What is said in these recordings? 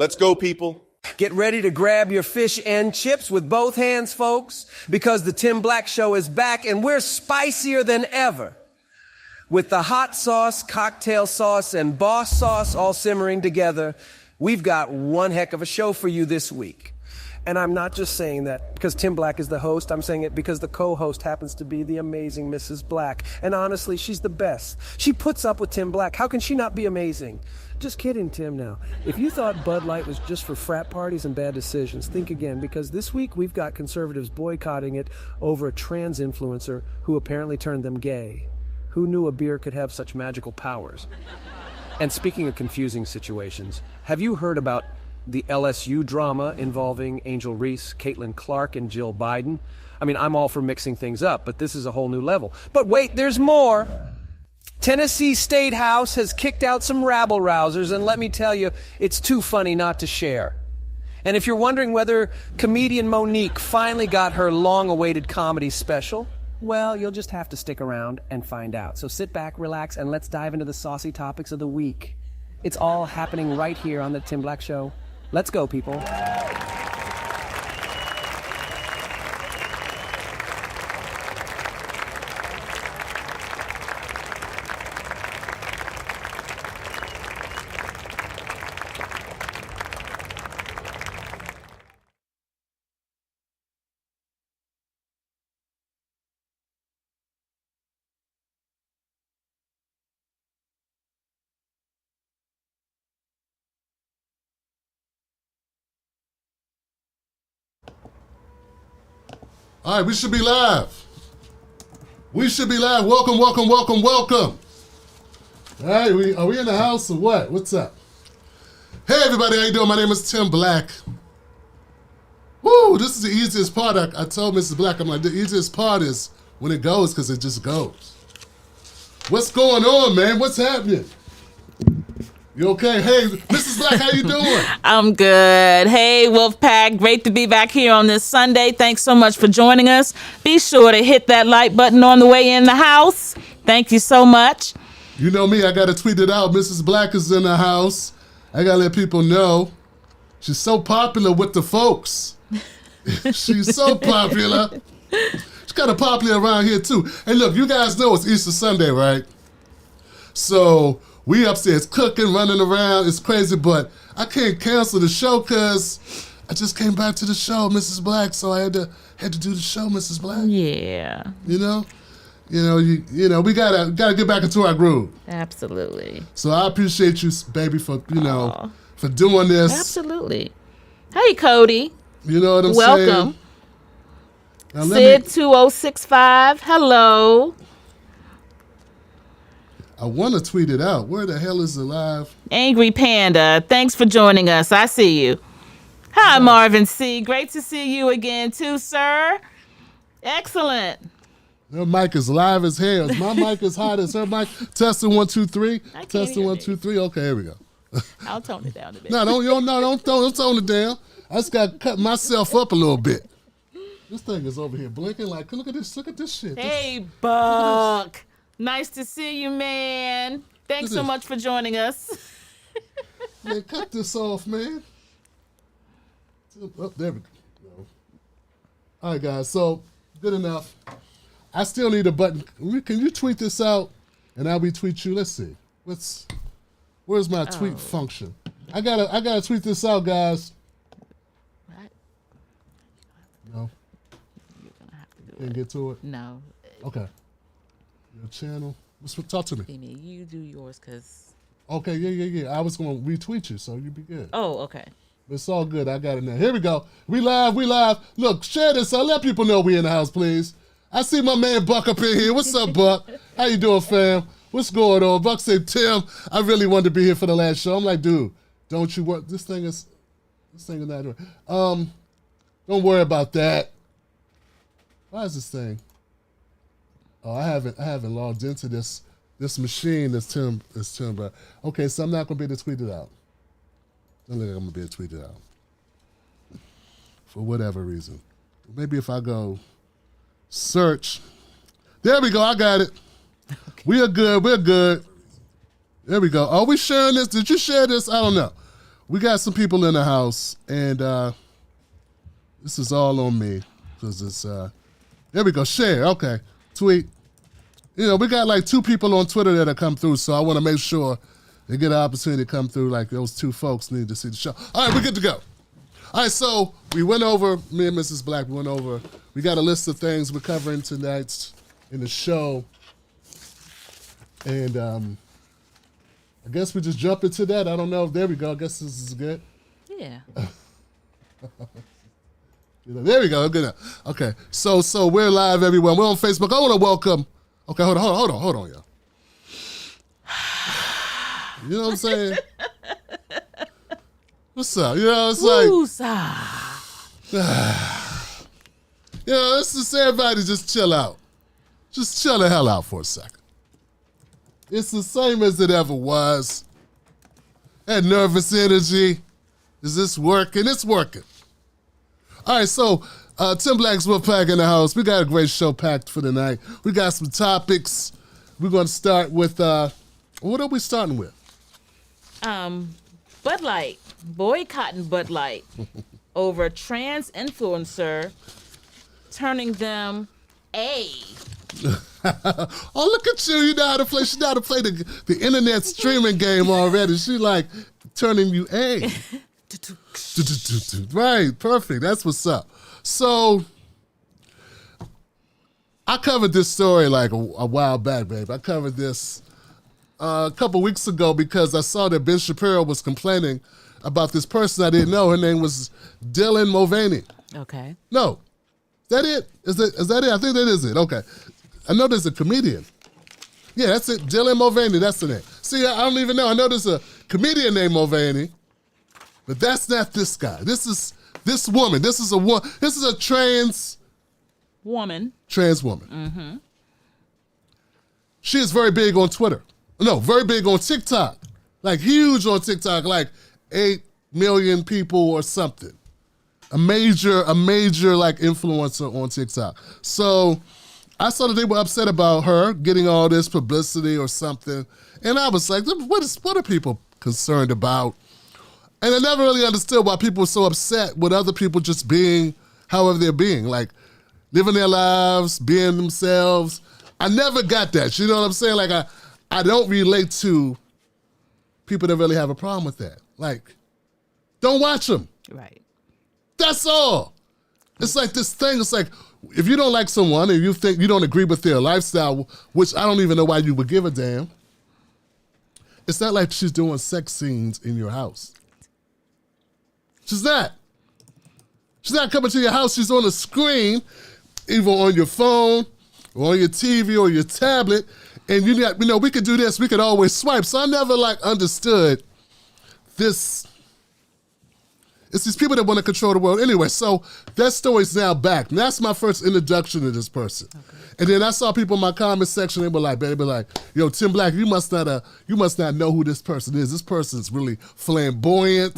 Let's go, people. Get ready to grab your fish and chips with both hands, folks, because the Tim Black Show is back and we're spicier than ever. With the hot sauce, cocktail sauce, and boss sauce all simmering together, we've got one heck of a show for you this week. And I'm not just saying that because Tim Black is the host. I'm saying it because the co-host happens to be the amazing Mrs. Black. And honestly, she's the best. She puts up with Tim Black. How can she not be amazing? Just kidding, Tim, now. If you thought Bud Light was just for frat parties and bad decisions, think again, because this week we've got conservatives boycotting it over a trans influencer who apparently turned them gay. Who knew a beer could have such magical powers? And speaking of confusing situations, have you heard about the LSU drama involving Angel Reese, Caitlin Clark, and Jill Biden? I mean, I'm all for mixing things up, but this is a whole new level. But wait, there's more. Tennessee State House has kicked out some Rabble Rousers, and let me tell you, it's too funny not to share. And if you're wondering whether comedian MoNique finally got her long-awaited comedy special, well, you'll just have to stick around and find out. So sit back, relax, and let's dive into the saucy topics of the week. It's all happening right here on the Tim Black Show. Let's go, people. All right, we should be live. We should be live. Welcome, welcome, welcome, welcome. All right, are we in the house or what? What's up? Hey, everybody, how you doing? My name is Tim Black. Woo, this is the easiest part. I told Mrs. Black, I'm like, the easiest part is when it goes, because it just goes. What's going on, man? What's happening? You okay? Hey, Mrs. Black, how you doing? I'm good. Hey, Wolfpack. Great to be back here on this Sunday. Thanks so much for joining us. Be sure to hit that like button on the way in the house. Thank you so much. You know me, I got to tweet it out. Mrs. Black is in the house. I got to let people know. She's so popular with the folks. She's so popular. She's kind of popular around here, too. Hey, look, you guys know it's Easter Sunday, right? So we upstairs cooking, running around. It's crazy, but I can't cancel the show because I just came back to the show, Mrs. Black, so I had to do the show, Mrs. Black. Yeah. You know, we gotta get back into our groove. Absolutely. So I appreciate you, baby, for for doing this. Absolutely. Hey, Cody. You know what I'm Welcome. saying? Sid 2065. Hello. I want to tweet it out. Where the hell is it live? Angry Panda. Thanks for joining us. I see you. Hi, Marvin C. Great to see you again, too, sir. Excellent. Her mic is live as hell. My mic is hot as her mic. Testing 1, 2, 3. Testing 1, 2, 3. Okay, here we go. I'll tone it down a bit. Don't tone it down. I just got to cut myself up a little bit. This thing is over here blinking like, look at this shit. Hey, Buck. Nice to see you, man. Thanks so much for joining us. Man, cut this off, man. Oh, there we go. All right, guys, so good enough. I still need a button. Can you tweet this out and I'll retweet you? Let's see. Where's my tweet function? I gotta tweet this out, guys. What? No. You're gonna have to do Can't get to it? No. Okay. Your channel. Talk to me. You do yours, cause. Okay, yeah. I was gonna retweet you, so you'd be good. Oh, okay. It's all good. I got it now. Here we go. We live. Look, share this. Let people know we in the house, please. I see my man Buck up in here. What's up, Buck? How you doing, fam? What's going on? Buck said, Tim, I really wanted to be here for the last show. I'm like, dude, don't you work? This thing is not doing. Don't worry about that. Why is this thing? Oh, I haven't logged into this machine that's Tim, but okay, so I'm not gonna be able to tweet it out. I don't think I'm gonna be able to tweet it out. For whatever reason. Maybe if I go search. There we go, I got it. Okay. We're good. There we go. Are we sharing this? Did you share this? I don't know. we got some people in the house, and this is all on me because it's there we go. Share, okay, tweet. You know, we got like 2 people on Twitter that have come through, so I want to make sure they get an opportunity to come through. Like those 2 folks need to see the show. All right, we're good to go. All right, so we went over, me and Mrs. Black went over. We got a list of things we're covering tonight in the show, and I guess we just jump into that. I don't know. There we go. I guess this is good. Yeah. There we go. Good enough. Okay. So we're live, everyone. We're on Facebook. I want to welcome. Okay, hold on, y'all. You know what I'm saying? What's up? You know, it's you know, let's just everybody just chill out. Just chill the hell out for a second. It's the same as it ever was. That nervous energy. Is this working? It's working. All right, so Tim Black's Wolfpack in the house. We got a great show packed for tonight. We got some topics. We're going to start with, what are we starting with? Bud Light. Boycotting Bud Light over trans influencer turning them A. Oh, look at you. You know how to play. She know how to play the internet streaming game already. She like turning you A. Right, perfect. That's what's up. So I covered this story like a while back, babe. I covered this a couple weeks ago because I saw that Ben Shapiro was complaining about this person I didn't know. Her name was Dylan Mulvaney. Okay. No. Is that it? Is that it? I think that is it. Okay. I know there's a comedian. Yeah, that's it. Dylan Mulvaney, that's the name. See, I don't even know. I know there's a comedian named Mulvaney, but that's not this guy. This is this woman. This is a trans woman. Trans woman. Mm-hmm. She is very big on Twitter. No, very big on TikTok. Like huge on TikTok, like 8 million people or something. A major like influencer on TikTok. So I saw that they were upset about her getting all this publicity or something. And I was like, what are people concerned about? And I never really understood why people were so upset with other people just being however they're being, like living their lives, being themselves. I never got that. You know what I'm saying? Like I don't relate to people that really have a problem with that. Like, don't watch them. Right. That's all. It's like this thing. It's like, if you don't like someone and you think you don't agree with their lifestyle, which I don't even know why you would give a damn, it's not like she's doing sex scenes in your house. She's not. She's not coming to your house. She's on a screen, either on your phone or on your TV or your tablet, and you know, we could do this. We could always swipe. So I never like understood this. It's these people that want to control the world. Anyway, so that story's now back. And that's my first introduction to this person. Okay. And then I saw people in my comment section, they were like, yo, Tim Black, you must not know who this person is. This person's really flamboyant.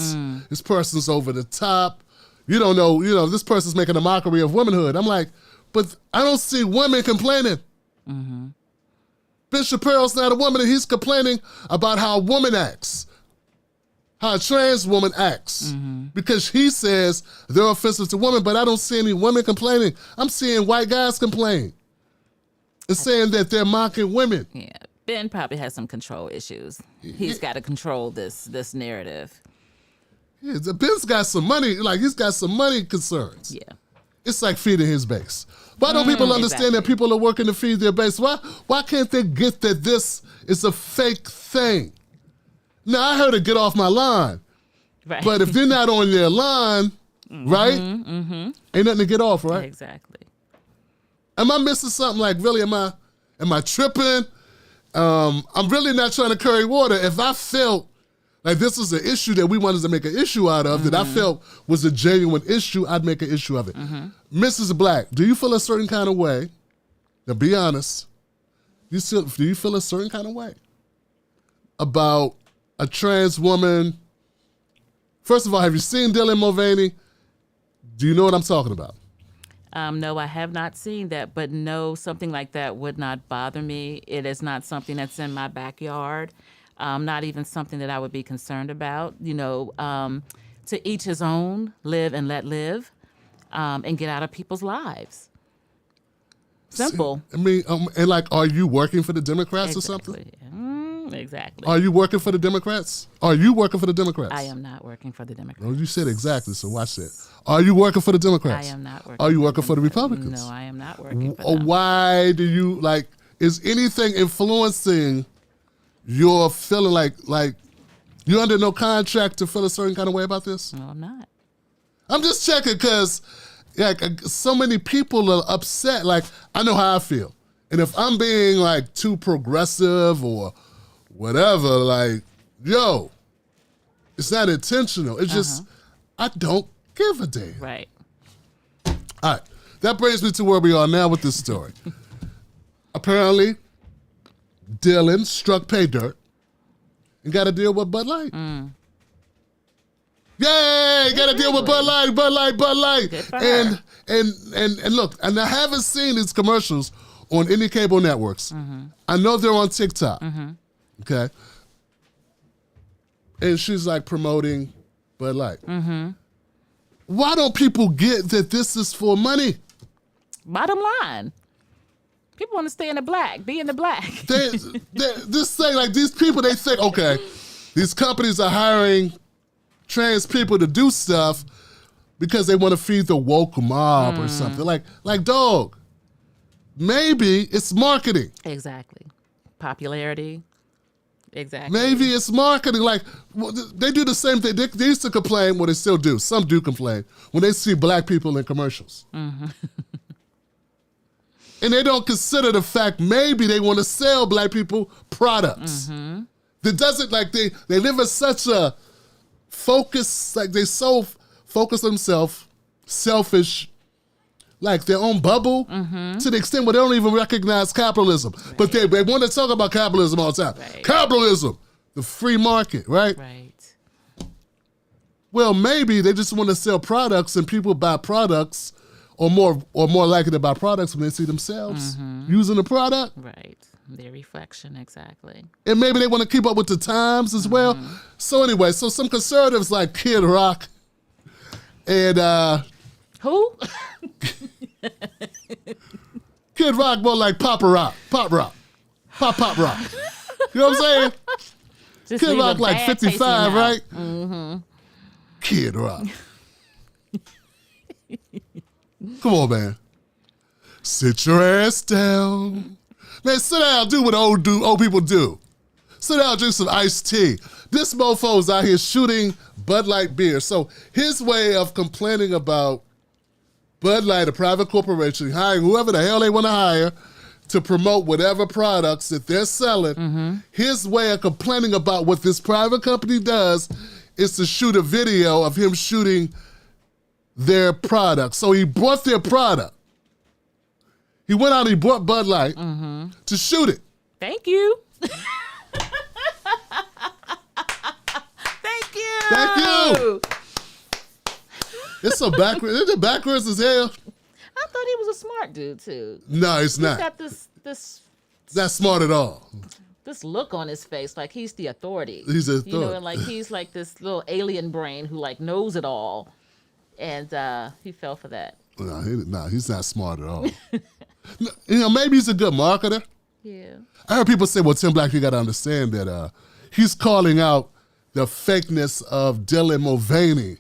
This person's over the top. You don't know, this person's making a mockery of womanhood. I'm like, but I don't see women complaining. Mm-hmm. Ben Shapiro's not a woman, and he's complaining about how a woman acts. How a trans woman acts. Mm-hmm. Because he says they're offensive to women, but I don't see any women complaining. I'm seeing white guys complain. And saying that they're mocking women. Yeah, Ben probably has some control issues. He's got to control this narrative. Yeah, Ben's got some money, like he's got some money concerns. Yeah. It's like feeding his base. Why don't people understand that people are working to feed their base? Why can't they get that this is a fake thing? Now, I heard it get off my line. Right. But if you're not on their line, right? Mm-hmm. Ain't nothing to get off, right? Exactly. Am I missing something? Like, really, am I tripping? I'm really not trying to curry water. If I felt like this was an issue that we wanted to make an issue out of, that I felt was a genuine issue, I'd make an issue of it. Mrs. Black, do you feel a certain kind of way? Now, be honest. Do you feel a certain kind of way about a trans woman? First of all, have you seen Dylan Mulvaney? Do you know what I'm talking about? No, I have not seen that, but no, something like that would not bother me. It is not something that's in my backyard. Not even something that I would be concerned about. To each his own, live and let live, and get out of people's lives. Simple. I mean, and like, are you working for the Democrats or something? Exactly. Are you working for the Democrats? Are you working for the Democrats? I am not working for the Democrats. No, you said exactly, so watch that. Are you working for the Democrats? I am not working. Are you working for the Republicans? No, I am not working for them. Why do you, like, is anything influencing your feeling like you're under no contract to feel a certain kind of way about this? No, I'm not. I'm just checking because like so many people are upset. Like, I know how I feel. And if I'm being like too progressive or whatever, like, yo, it's not intentional. It's just, I don't give a damn. Right. All right. That brings me to where we are now with this story. Apparently, Dylan struck pay dirt and got to deal with Bud Light. Yay! Got to deal with Bud Light. Good for her. And look, and I haven't seen these commercials on any cable networks. I know they're on TikTok. Okay. And she's like promoting Bud Light. Why don't people get that this is for money? Bottom line, people want to stay in the black, be in the black. This thing, like these people, they think, okay, these companies are hiring trans people to do stuff because they want to feed the woke mob or something. Like, dog, maybe it's marketing. Exactly. Popularity. Exactly. Maybe it's marketing. Like, they do the same thing. They used to complain, well, they still do. Some do complain when they see black people in commercials. And they don't consider the fact maybe they want to sell black people products. That doesn't, like, they live in such a focus, like they so focus on themselves, selfish, like their own bubble, to the extent where they don't even recognize capitalism. Right. But they want to talk about capitalism all the time. Right. Capitalism, the free market, right? Right. Well, maybe they just want to sell products and people buy products or more likely to buy products when they see themselves using the product. Right. Their reflection, exactly. And maybe they want to keep up with the times as well. So anyway, so some conservatives like Kid Rock and who? Kid Rock more like pop rock. You know what I'm saying? Just Kid Rock like 55, right? Kid Rock. Come on, man. Sit your ass down. Man, sit down, do what old people do. Sit down, drink some iced tea. This mofo's out here shooting Bud Light beer. So his way of complaining about Bud Light, a private corporation, hiring whoever the hell they want to hire to promote whatever products that they're selling, his way of complaining about what this private company does is to shoot a video of him shooting their product. So he bought their product. He went out and he bought Bud Light to shoot it. Thank you. Thank you. It's so backwards. Isn't it backwards as hell? I thought he was a smart dude too. No, he's not. He's got this It's not smart at all. This look on his face, like he's the authority. He's the authority. You know, and like he's like this little alien brain who like knows it all. And he fell for that. No, he's not smart at all. You know, maybe he's a good marketer. Yeah. I heard people say, well, Tim Black, you got to understand that he's calling out the fakeness of Dylan Mulvaney.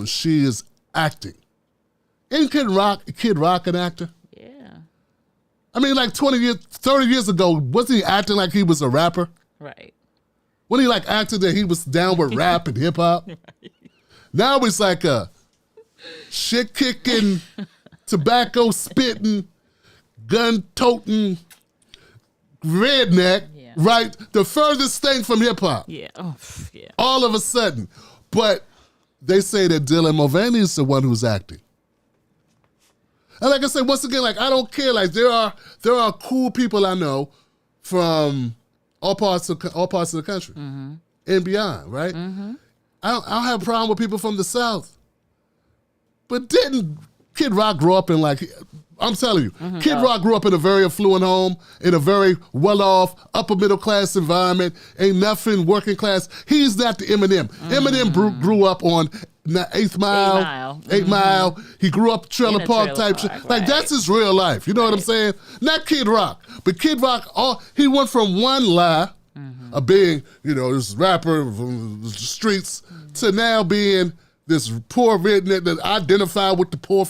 She is acting. Isn't Kid Rock an actor? Yeah. I mean, like 30 years ago, wasn't he acting like he was a rapper? Right. When he like acted that he was down with rap and hip hop? Right. Now it's like a shit kicking, tobacco spitting, gun toting redneck, right? The furthest thing from hip hop. Yeah. Oh, yeah. All of a sudden. But they say that Dylan Mulvaney is the one who's acting. And like I said, once again, like I don't care. Like there are cool people I know from all parts of the country and beyond, right? I don't have a problem with people from the South. But didn't Kid Rock grew up in I'm telling you, Kid Rock grew up in a very affluent home, in a very well-off, upper middle class environment, ain't nothing working class. He's not the Eminem. Eminem grew up on 8th Mile. 8 Mile. He grew up trailer park type shit. Like, that's his real life. You know what I'm saying? Not Kid Rock. But Kid Rock, he went from one lie of being, this rapper from the streets to now being this poor redneck that identified with the poor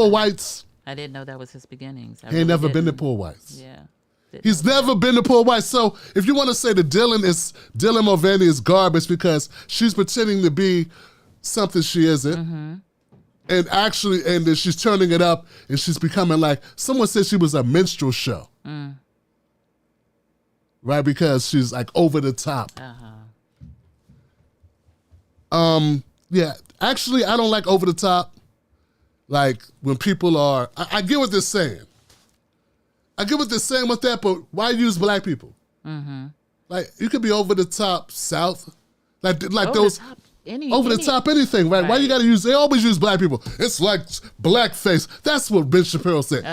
whites. I didn't know that was his beginnings. He ain't never been to poor whites. Yeah. He's never been to poor whites. So if you want to say that Dylan Mulvaney is garbage because she's pretending to be something she isn't, and that she's turning it up and she's becoming like, someone said she was a minstrel show. Right? Because she's like over the top. Yeah, actually, I don't like over the top. Like, when people are, I get what they're saying. I get what they're saying with that, but why use black people? Like, you could be over the top South. Like those, over the top anything, right? Why you gotta they always use black people. It's like blackface. That's what Ben Shapiro said.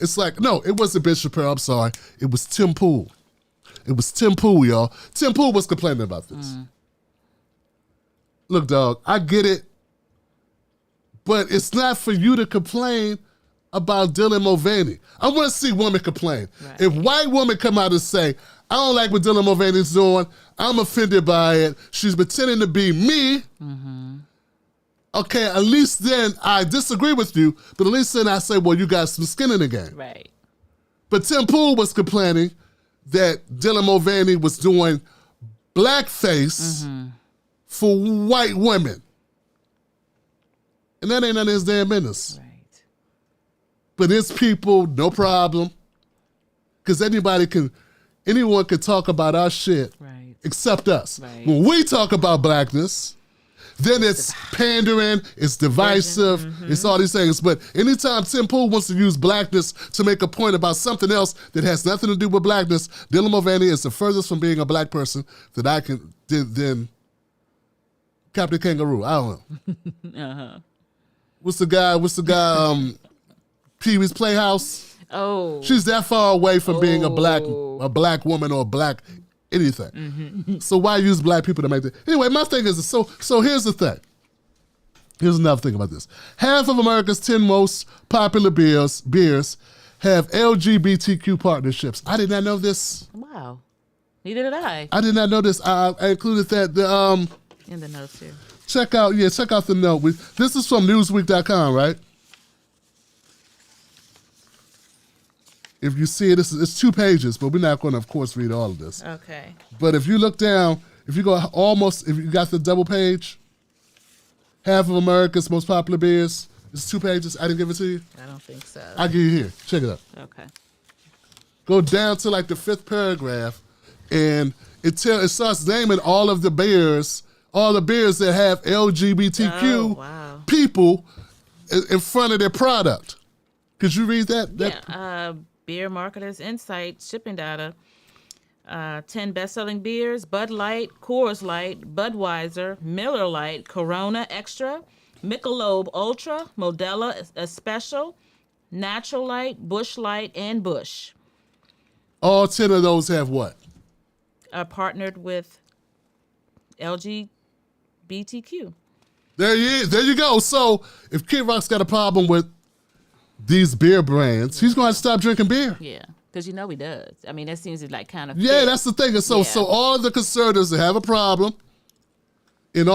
It's like, no, it wasn't Ben Shapiro, I'm sorry. It was Tim Pool. It was Tim Pool, y'all. Tim Pool was complaining about this. Look, dog, I get it. But it's not for you to complain about Dylan Mulvaney. I want to see women complain. Right. If white women come out and say, I don't like what Dylan Mulvaney's doing, I'm offended by it, she's pretending to be me, okay, at least then I disagree with you, but at least then I say, well, you got some skin in the game. Right. But Tim Pool was complaining that Dylan Mulvaney was doing blackface for white women. And that ain't none of his damn business. Right. But it's people, no problem. Because anyone can talk about our shit except us. Right. When we talk about blackness, then it's pandering, it's divisive, it's all these things. But anytime Tim Pool wants to use blackness to make a point about something else that has nothing to do with blackness, Dylan Mulvaney is the furthest from being a black person that I can, than Captain Kangaroo. I don't know. What's the guy, Pee-wee's Playhouse? Oh. She's that far away from being a black woman or a black anything. So why use black people to make that? Anyway, my thing is, so here's the thing. Here's another thing about this. Half of America's 10 most popular beers have LGBTQ partnerships. I did not know this. Wow. Neither did I. I did not know this. I included that. In the notes here. Check out the note. This is from Newsweek.com, right? If you see it, it's 2 pages, but we're not going to, of course, read all of this. Okay. But if you look down, if you got the double page, half of America's most popular beers, it's 2 pages. I didn't give it to you? I don't think so. I'll give you here. Check it out. Okay. Go down to like the 5th paragraph, and it starts naming all of the beers, that have LGBTQ people in front of their product. Could you read that? Yeah. Beer Marketers Insight shipping data. 10 best-selling beers: Bud Light, Coors Light, Budweiser, Miller Lite, Corona Extra, Michelob Ultra, Modelo Especial, Natural Light, Busch Light, and Busch. All 10 of those have what? Partnered with LGBTQ. There you go. So if Kid Rock's got a problem with these beer brands, he's going to stop drinking beer. Yeah, because he does. I mean, that seems like kind of Yeah, that's the thing. So all the conservatives that have a problem, and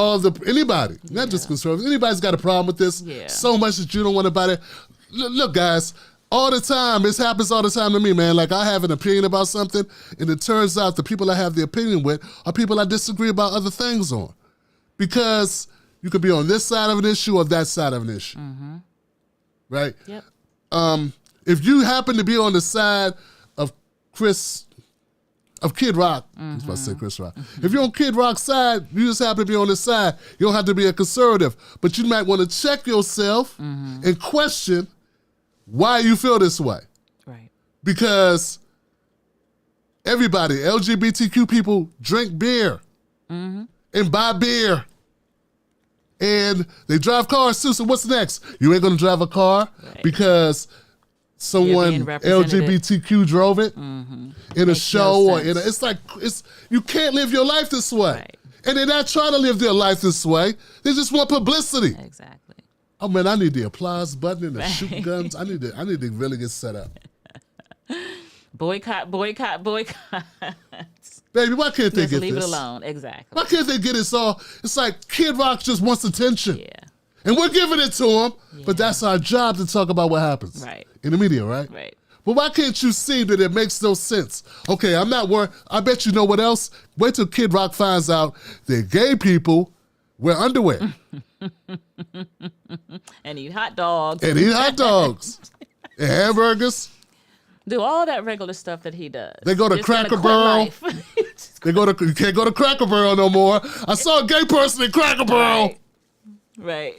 anybody, not just conservatives, anybody's got a problem with this so much that you don't want to buy it. Look, guys, all the time, this happens all the time to me, man. Like, I have an opinion about something, and it turns out the people I have the opinion with are people I disagree about other things on. Because you could be on this side of an issue or that side of an issue. Right? Yep. If you happen to be on the side of Kid Rock, I was about to say Chris Rock. If you're on Kid Rock's side, you just happen to be on this side. You don't have to be a conservative. But you might want to check yourself and question why you feel this way. Right. Because everybody, LGBTQ people, drink beer and buy beer. And they drive cars too, so what's next? You ain't gonna drive a car because someone LGBTQ drove it in a Makes show no or in a, it's you can't live your life this way. Right. And they're not trying to live their life this way. They just want publicity. Exactly. Oh man, I need the applause button and the shoot guns. I need to really get set up. Boycott. Baby, why can't they Just get leave this? it alone. Exactly. Why can't they get it all? It's like Kid Rock just wants attention. Yeah. And we're giving it to him, but that's our job to talk about what happens. Right. In the media, right? Right. But why can't you see that it makes no sense? Okay, I'm not worried. I bet you know what else? Wait till Kid Rock finds out that gay people wear underwear. And eat hot dogs. And eat hot dogs. And hamburgers. Do all that regular stuff that he does. They go to Just gonna Cracker quit Barrel. life. You can't go to Cracker Barrel no more. I saw a gay person in Cracker Barrel. Right.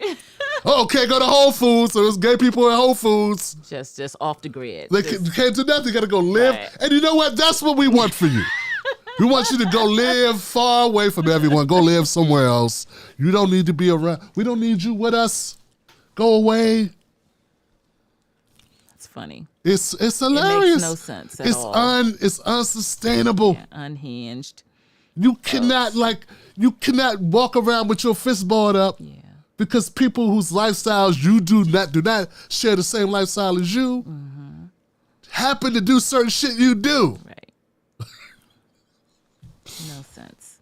Oh, can't go to Whole Foods, so there's gay people in Whole Foods. Just off the grid. They can't do nothing. They got to go live. Right. And you know what? That's what we want for you. We want you to go live far away from everyone. Go live somewhere else. You don't need to be around. We don't need you with us. Go away. That's funny. It's hilarious. It makes no sense at all. It's unsustainable. Yeah, unhinged. You cannot walk around with your fist balled up. Yeah. Because people whose lifestyles you do not share the same lifestyle as you happen to do certain shit you do. Right. No sense.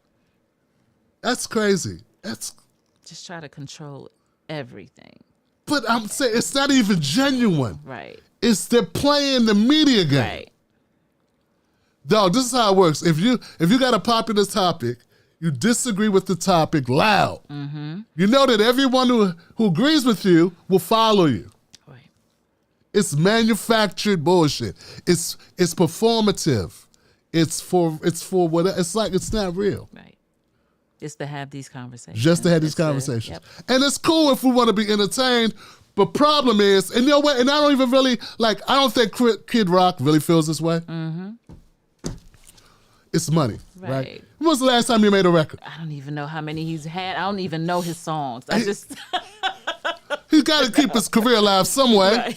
That's crazy. Just try to control everything. But I'm saying it's not even genuine. Right. They're playing the media game. Right. Dog, this is how it works. If you got a popular topic, you disagree with the topic loud. You know that everyone who agrees with you will follow you. Right. It's manufactured bullshit. It's performative. It's for what it's like. It's not real. Right. Just to have these conversations. Just to have these conversations. And it's cool if we want to be entertained. But problem is, and you know what? And I don't even really I don't think Kid Rock really feels this way. It's money, right? When was the last time you made a record? I don't even know how many he's had. I don't even know his songs. He's got to keep his career alive some way. Right.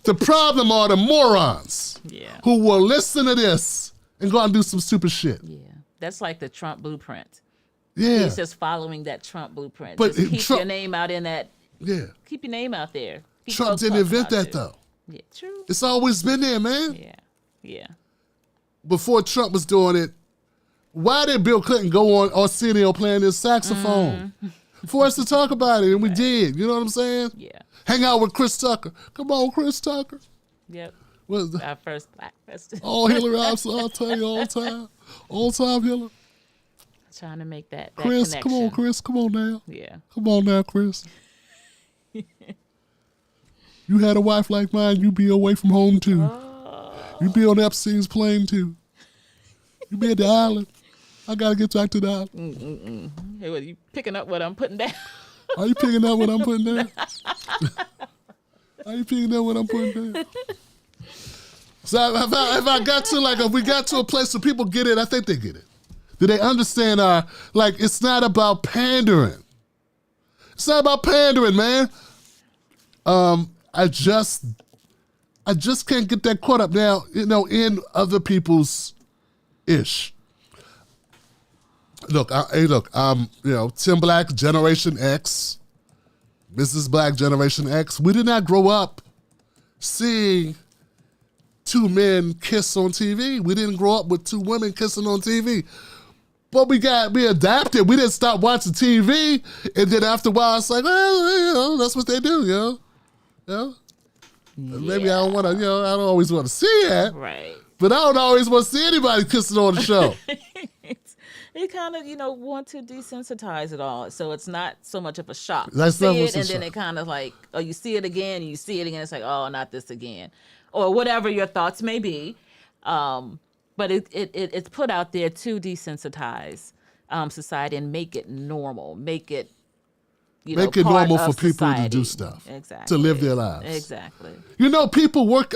The problem are the morons who will listen to this and go out and do some stupid shit. Yeah. That's like the Trump blueprint. Yeah. He's just following that Trump blueprint. But just keep Trump, your name out in that. Yeah. Keep your name out there. Keep Trump folks didn't talking invent about that, you. though. Yeah, true. It's always been there, man. Yeah. Yeah. Before Trump was doing it, why did Bill Clinton go on Arsenio playing his saxophone? For us to talk about it, and we did. You know what I'm saying? Yeah. Hang out with Chris Tucker. Come on, Chris Tucker. Yep. What's that? Our first black president. Oh, Hillary, I'll tell you all the time. All the time, Hillary. Trying to make that Chris, connection. come on, Chris. Come on now. Yeah. Come on now, Chris. You had a wife like mine, you be away from home too. You be on Epstein's plane too. You be at the island. I gotta get back to the island. Hey, well, you picking up what I'm putting down? Are you picking up what I'm putting down? Are you picking up what I'm putting down? So if we got to a place where people get it, I think they get it. Do they understand it's not about pandering. It's not about pandering, man. I just can't get that caught up now, in other people's ish. Look, I'm Tim Black, Generation X, Mrs. Black, Generation X. We did not grow up seeing two men kiss on TV. We didn't grow up with two women kissing on TV. But we adapted. We didn't stop watching TV, and then after a while, it's like, well, that's what they do, Yeah. Maybe I don't want to, I don't always want to see it. Right. But I don't always want to see anybody kissing on the show. It kind of, want to desensitize it all. So it's not so much of a shock. That's you not see what's it, a and then shock. it kind of like, you see it again, and you see it again. It's like, oh, not this again. Or whatever your thoughts may be. But it's put out there to desensitize society and make it normal. Make it, Make it part normal for of people to society. do stuff. Exactly. To live their lives. Exactly. People work,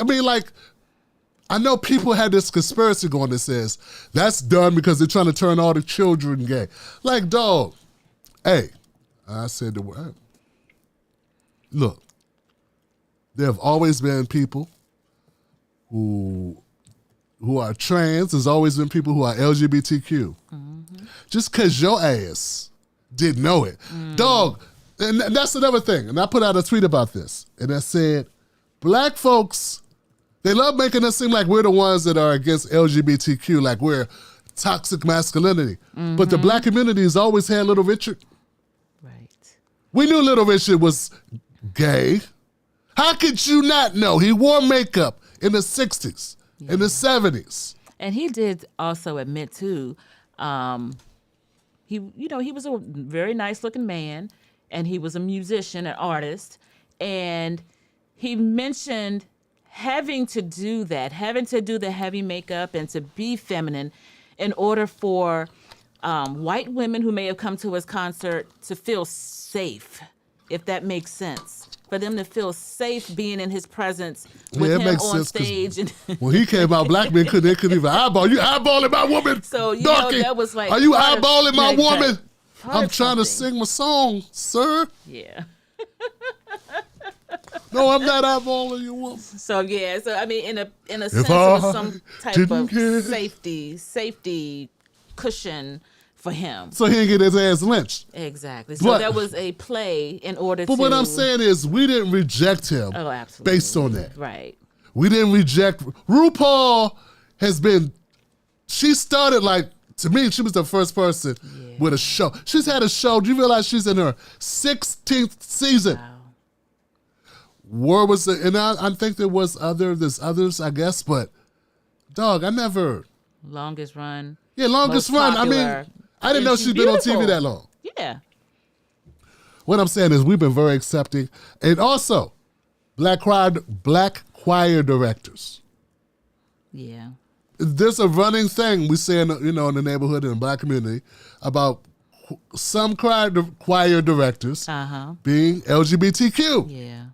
I know people had this conspiracy going that says that's done because they're trying to turn all the children gay. Like, dog, hey, I said the word. Look, there have always been people who are trans. There's always been people who are LGBTQ. Mm-hmm. Just because your ass didn't know it. Dog, and that's another thing. And I put out a tweet about this. And I said, black folks, they love making us seem like we're the ones that are against LGBTQ, like we're toxic masculinity. Mm-hmm. But the black community has always had Little Richard. Right. We knew Little Richard was gay. How could you not know? He wore makeup in the 60s, in the 70s. And he did also admit, too, he was a very nice-looking man, and he was a musician, an artist, and he mentioned having to do that, having to do the heavy makeup and to be feminine in order for white women who may have come to his concert to feel safe, if that makes sense. For them to feel safe being in his presence with him on stage. When he came out, black men couldn't even eyeball. You eyeballing my woman? So, that was like... Are you eyeballing my woman? I'm trying to sing my song, sir. Yeah. No, I'm not eyeballing your woman. So, yeah. So, I mean, in a sense, it was some type of safety cushion for him. So he didn't get his ass lynched. Exactly. So that was a play in order to... But what I'm saying is we didn't reject him based on that. Right. We didn't reject... RuPaul has been... She started like... To me, she was the first person with a show. She's had a show. Do you realize she's in her 16th season? Wow. Word was... And I think there's others, I guess, but... Dog, I never... Longest run. Yeah, longest run. Popular. I mean... I didn't know she'd been on TV that long. Yeah. What I'm saying is we've been very accepting. And also, black choir directors. Yeah. There's a running thing we say in the neighborhood in the black community about some choir directors being LGBTQ. Yeah.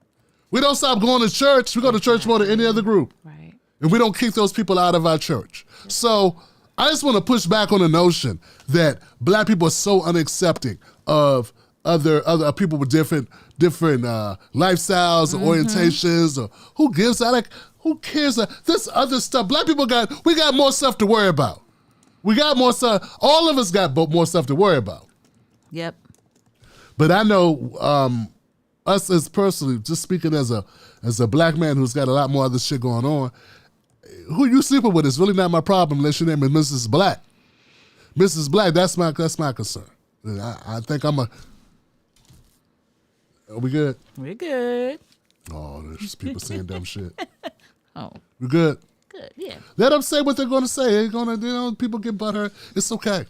We don't stop going to church. We go to church more than any other group. Right. And we don't kick those people out of our church. Yeah. So I just want to push back on the notion that black people are so unaccepting of other people with different lifestyles or orientations, or who gives a like who cares? This other stuff. Black people we got more stuff to worry about. We got more stuff. All of us got more stuff to worry about. Yep. But I know us as personally, just speaking as a black man who's got a lot more other shit going on. Who you sleeping with is really not my problem unless your name is Mrs. Black. Mrs. Black, that's my concern. I think are we good? We're good. Oh, there's just people saying dumb shit. Oh. We good? Good, yeah. Let them say what they're gonna say. They're gonna, people get butthurt. It's okay.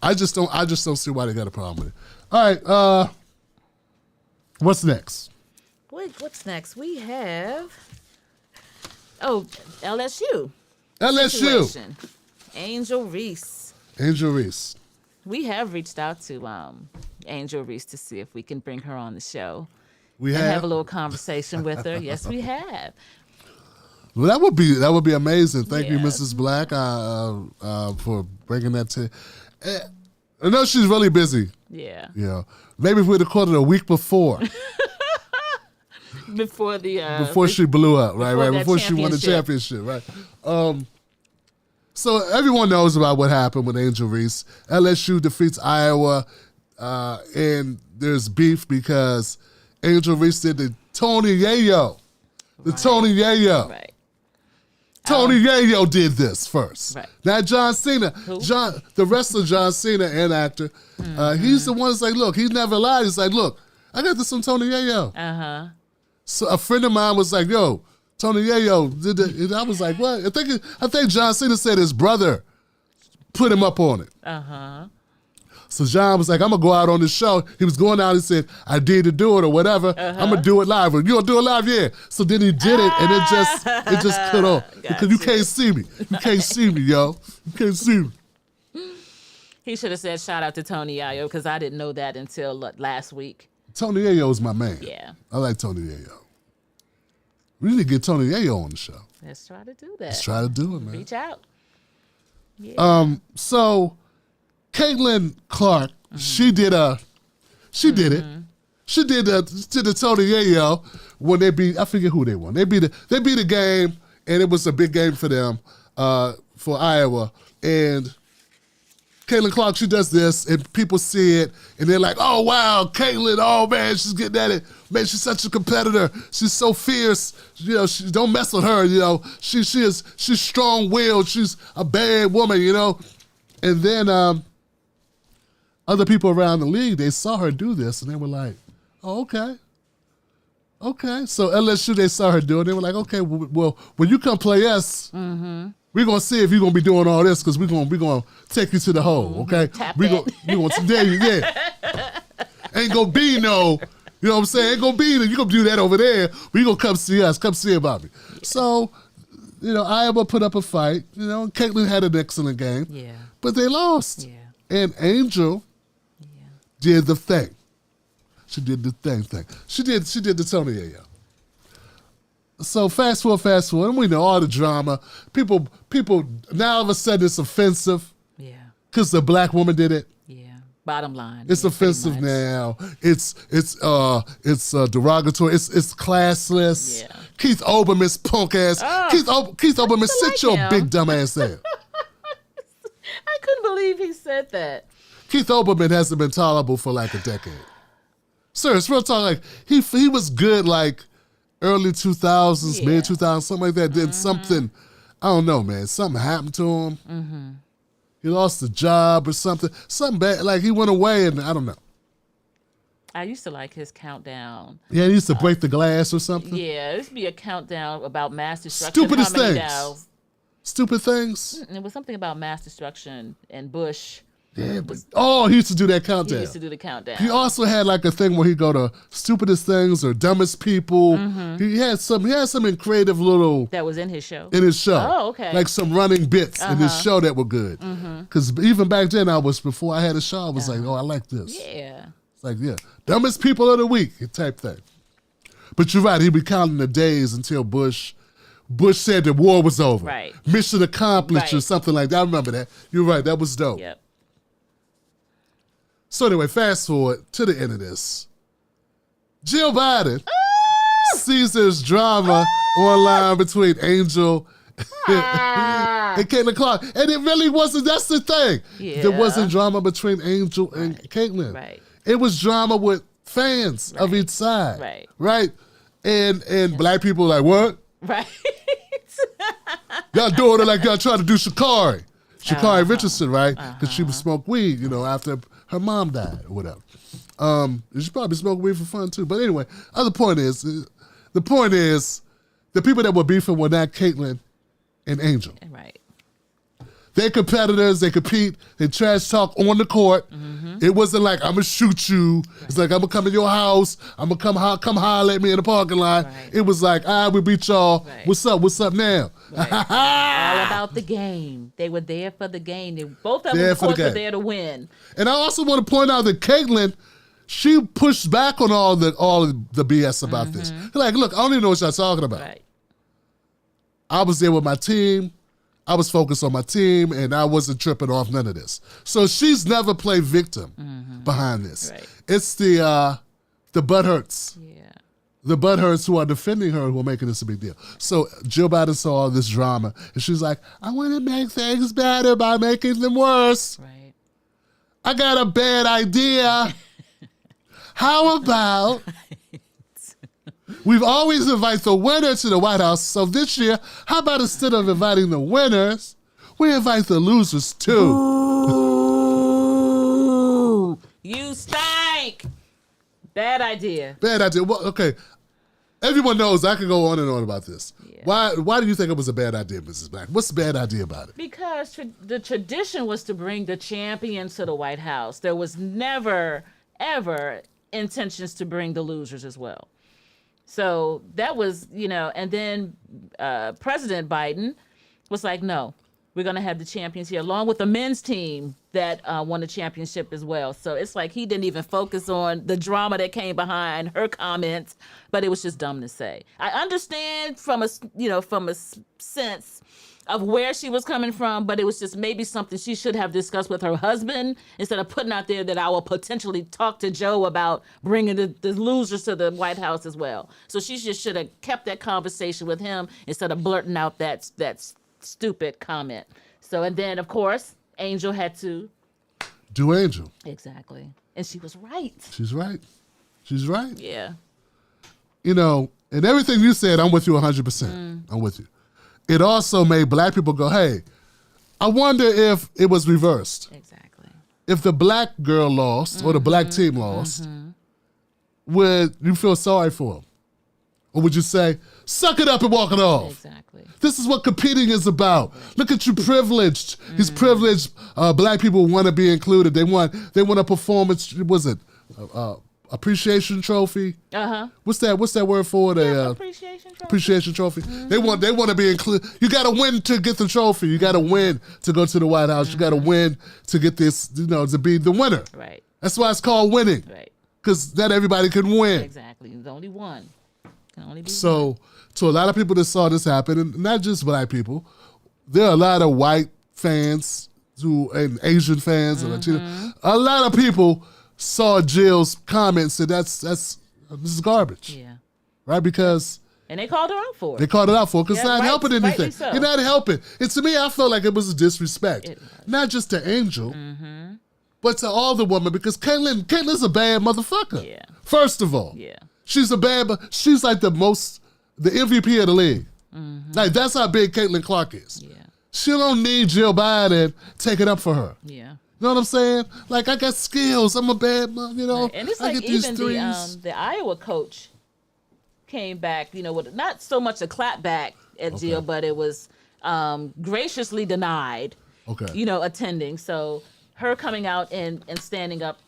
I just don't see why they got a problem with it. All right, what's next? What's next? We have LSU. Situation. Angel Reese. Angel Reese. We have reached out to Angel Reese to see if we can bring her on the show. We have a little conversation with her. Yes, we have. Well, that would be amazing. Thank you, Mrs. Black, for bringing that to. I know she's really busy. Yeah. Yeah. Maybe if we'd have called it a week before. Before she blew up, right? Before she won the championship, right? So everyone knows about what happened with Angel Reese. LSU defeats Iowa, and there's beef because Angel Reese did the Tony Yayo. Tony Yayo. Right. Tony Yayo did this first. Right. Now John Cena, the wrestler John Cena and actor, he's the one that's like, look, he never lied. He's like, look, I got this from Tony Yayo. So a friend of mine was like, yo, Tony Yayo did it. And I was like, what? I think John Cena said his brother put him up on it. So John was like, I'm going to go out on this show. He was going out and said, I did to do it or whatever. I'm going to do it live. You going to do it live? Yeah. So then he did it, and it just cut off. Because you can't see me. You can't see me, yo. You can't see me. He should have said shout out to Tony Yayo, because I didn't know that until last week. Tony Yayo is my man. Yeah. I like Tony Yayo. We need to get Tony Yayo on the show. Let's try to do that. Let's try to do it, man. Reach out. Yeah. So Caitlin Clark, she did a She did it. She did the Tony Yayo when they beat, I forget who they won. They beat a game, and it was a big game for them, for Iowa. And Caitlin Clark, she does this, and people see it, and they're like, oh, wow, Caitlin, oh, man, she's getting at it. Man, she's such a competitor. She's so fierce. You know, don't mess with her, you know. She's strong-willed. She's a bad woman, you know. And then other people around the league, they saw her do this, and they were like, oh, okay. Okay. So LSU, they saw her do it. They were like, okay, well, when you come play us, we're gonna see if you're gonna be doing all this because we're gonna take you to the hole, okay? We're gonna there you ain't gonna be no, you know what I'm saying? Ain't gonna be you gonna do that over there. We gonna come see us, come see about me. So, you know, Iowa put up a fight. You know, Caitlin had an excellent game. Yeah. But they lost. Yeah. And Angel did the thing. She did the thing. She did the Tony Yayo. So fast forward, and we know all the drama. People now all of a sudden it's offensive. Yeah. Because the black woman did it. Yeah. Bottom line. It's offensive now. It's derogatory. It's classless. Yeah. Keith Olbermann's punk ass. Oh, Keith Olbermann, sit your big dumb ass there. I couldn't believe he said that. Keith Olbermann hasn't been tolerable for like a decade. Serious, real talk. Like he was good like early 2000s, mid 2000s, something like that. Then something, I don't know, man. Something happened to him. He lost a job or something. Something bad. Like he went away, and I don't know. I used to like his countdown. Yeah, he used to break the glass or something. Yeah, it used to be a countdown about mass destruction. Stupidest things. Stupid things. It was something about mass destruction and Bush. Yeah, but he used to do that countdown. He used to do the countdown. He also had like a thing where he'd go to stupidest things or dumbest people. He had some creative little that was in his show. Oh, okay. Like some running bits in his show that were good. Because even back then, before I had a show, I was like, oh, I like this. Yeah. It's like, dumbest people of the week type thing. But you're right. He'd be counting the days until Bush said the war was over. Right. Mission accomplished or something like that. I remember that. You're right. That was dope. Yep. So anyway, fast forward to the end of this. Jill Biden sees there's drama online between Angel and Caitlin Clark. And it really wasn't, that's the thing. Yeah. There wasn't drama between Angel and Caitlin. Right. It was drama with fans of each side. Right. Right? And black people like, what? Right. Y'all doing it like y'all trying to do Sha'Carri Richardson, right? Because she would smoke weed, you know, after her mom died or whatever. She probably smoked weed for fun too. But anyway, the point is, the people that were beefing were not Caitlin and Angel. Right. They're competitors. They compete. They trash talk on the court. It wasn't like, I'm going to shoot you. Right. It's like, I'm going to come in your house. I'm going to come holler at me in the parking lot. Right. It was like, we beat y'all. Right. What's up now? Right. All about the game. They were there for the game. Both of them, of course, were there to win. And I also want to point out that Caitlin, she pushed back on all the BS about this. Like, look, I don't even know what y'all talking about. Right. I was there with my team. I was focused on my team, and I wasn't tripping off none of this. So she's never played victim behind this. Right. It's the butthurts. Yeah. The butthurts who are defending her who are making this a big deal. So Jill Biden saw all this drama, and she's like, I want to make things better by making them worse. Right. I got a bad idea. How about... We've always invited the winner to the White House, so this year, how about instead of inviting the winners, we invite the losers too? Ooh, you stink! Bad idea. Bad idea. Well, okay, everyone knows I can go on and on about this. Yeah. Why do you think it was a bad idea, Mrs. Black? What's the bad idea about it? Because the tradition was to bring the champions to the White House. There was never, ever intentions to bring the losers as well. So that was, and then President Biden was like, no, we're going to have the champions here, along with the men's team that won the championship as well. So it's like he didn't even focus on the drama that came behind her comments, but it was just dumb to say. I understand from a sense of where she was coming from, but it was just maybe something she should have discussed with her husband instead of putting out there that I will potentially talk to Joe about bringing the losers to the White House as well. So she just should have kept that conversation with him instead of blurting out that stupid comment. So, and then of course, Angel had to do Angel. Exactly. And she was right. She's right. She's right. Yeah. You know, and everything you said, I'm with you 100%. I'm with you. It also made black people go, hey, I wonder if it was reversed. Exactly. If the black girl lost or the black team lost, would you feel sorry for them? Or would you say, suck it up and walk it off? Exactly. This is what competing is about. Look at you privileged. These privileged black people want to be included. They want a performance, was it appreciation trophy? Uh-huh. What's that word for it? Appreciation trophy. Appreciation trophy. They want to be included. You got to win to get the trophy. You got to win to go to the White House. You got to win to get this, to be the winner. Right. That's why it's called winning. Right. Because not everybody can win. Exactly. There's only one. Can only be So, one. to a lot of people that saw this happen, and not just black people, there are a lot of white fans and Asian fans and Latino. A lot of people saw Jill's comments and said this is garbage. Yeah. Right? Because and they called her out for it. They called it out for it because it's not right, helping anything. So. You're not helping. And to me, I felt like it was a disrespect. Not just to Angel, but to all the women, because Caitlin's a bad motherfucker. Yeah. First of all. Yeah. She's she's like the MVP of the league. Like, that's how big Caitlin Clark is. Yeah. She don't need Jill Biden taking up for her. Yeah. You know what I'm saying? Like, I got skills. I'm a bad mom, Right. And it's I like get these even threes. the Iowa coach came back, with not so much a clap back at Jill, but it was graciously denied, attending. So her coming out and standing up,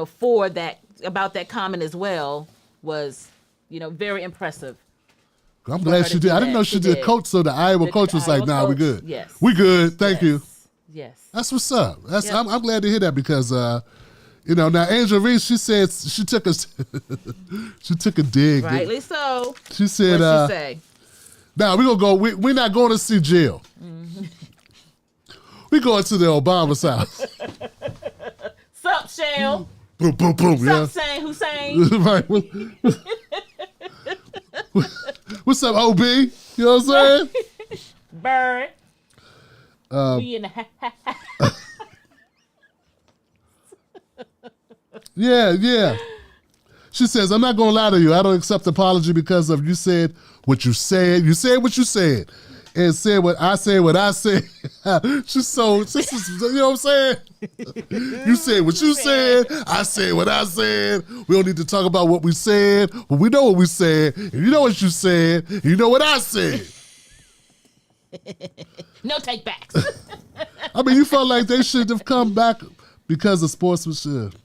for that, about that comment as well was, very impressive. I'm glad she did. I didn't know she did coach, so the Iowa coach was like, nah, we good. Yes. We good. Thank you. Yes. That's what's up. I'm glad to hear that because, now Angel Reese, she said she took a dig. Rightly so. She said, what'd she say? Now we're gonna go. We're not going to see Jill. We going to the Obama's house. Sup, Shell? Boom, boom, boom. Sup, Hussein? Right. What's up, OB? You know what I'm saying? Bird. We in the Yeah. She says, I'm not going to lie to you. I don't accept the apology because of you said what you said. You said what you said. And said what I said, She's so, you know what I'm saying? You said what you said. I said what I said. We don't need to talk about what we said, but we know what we said. And you know what you said. And you know what I said. No take backs. I mean, you felt like they should have come back because of sportsmanship.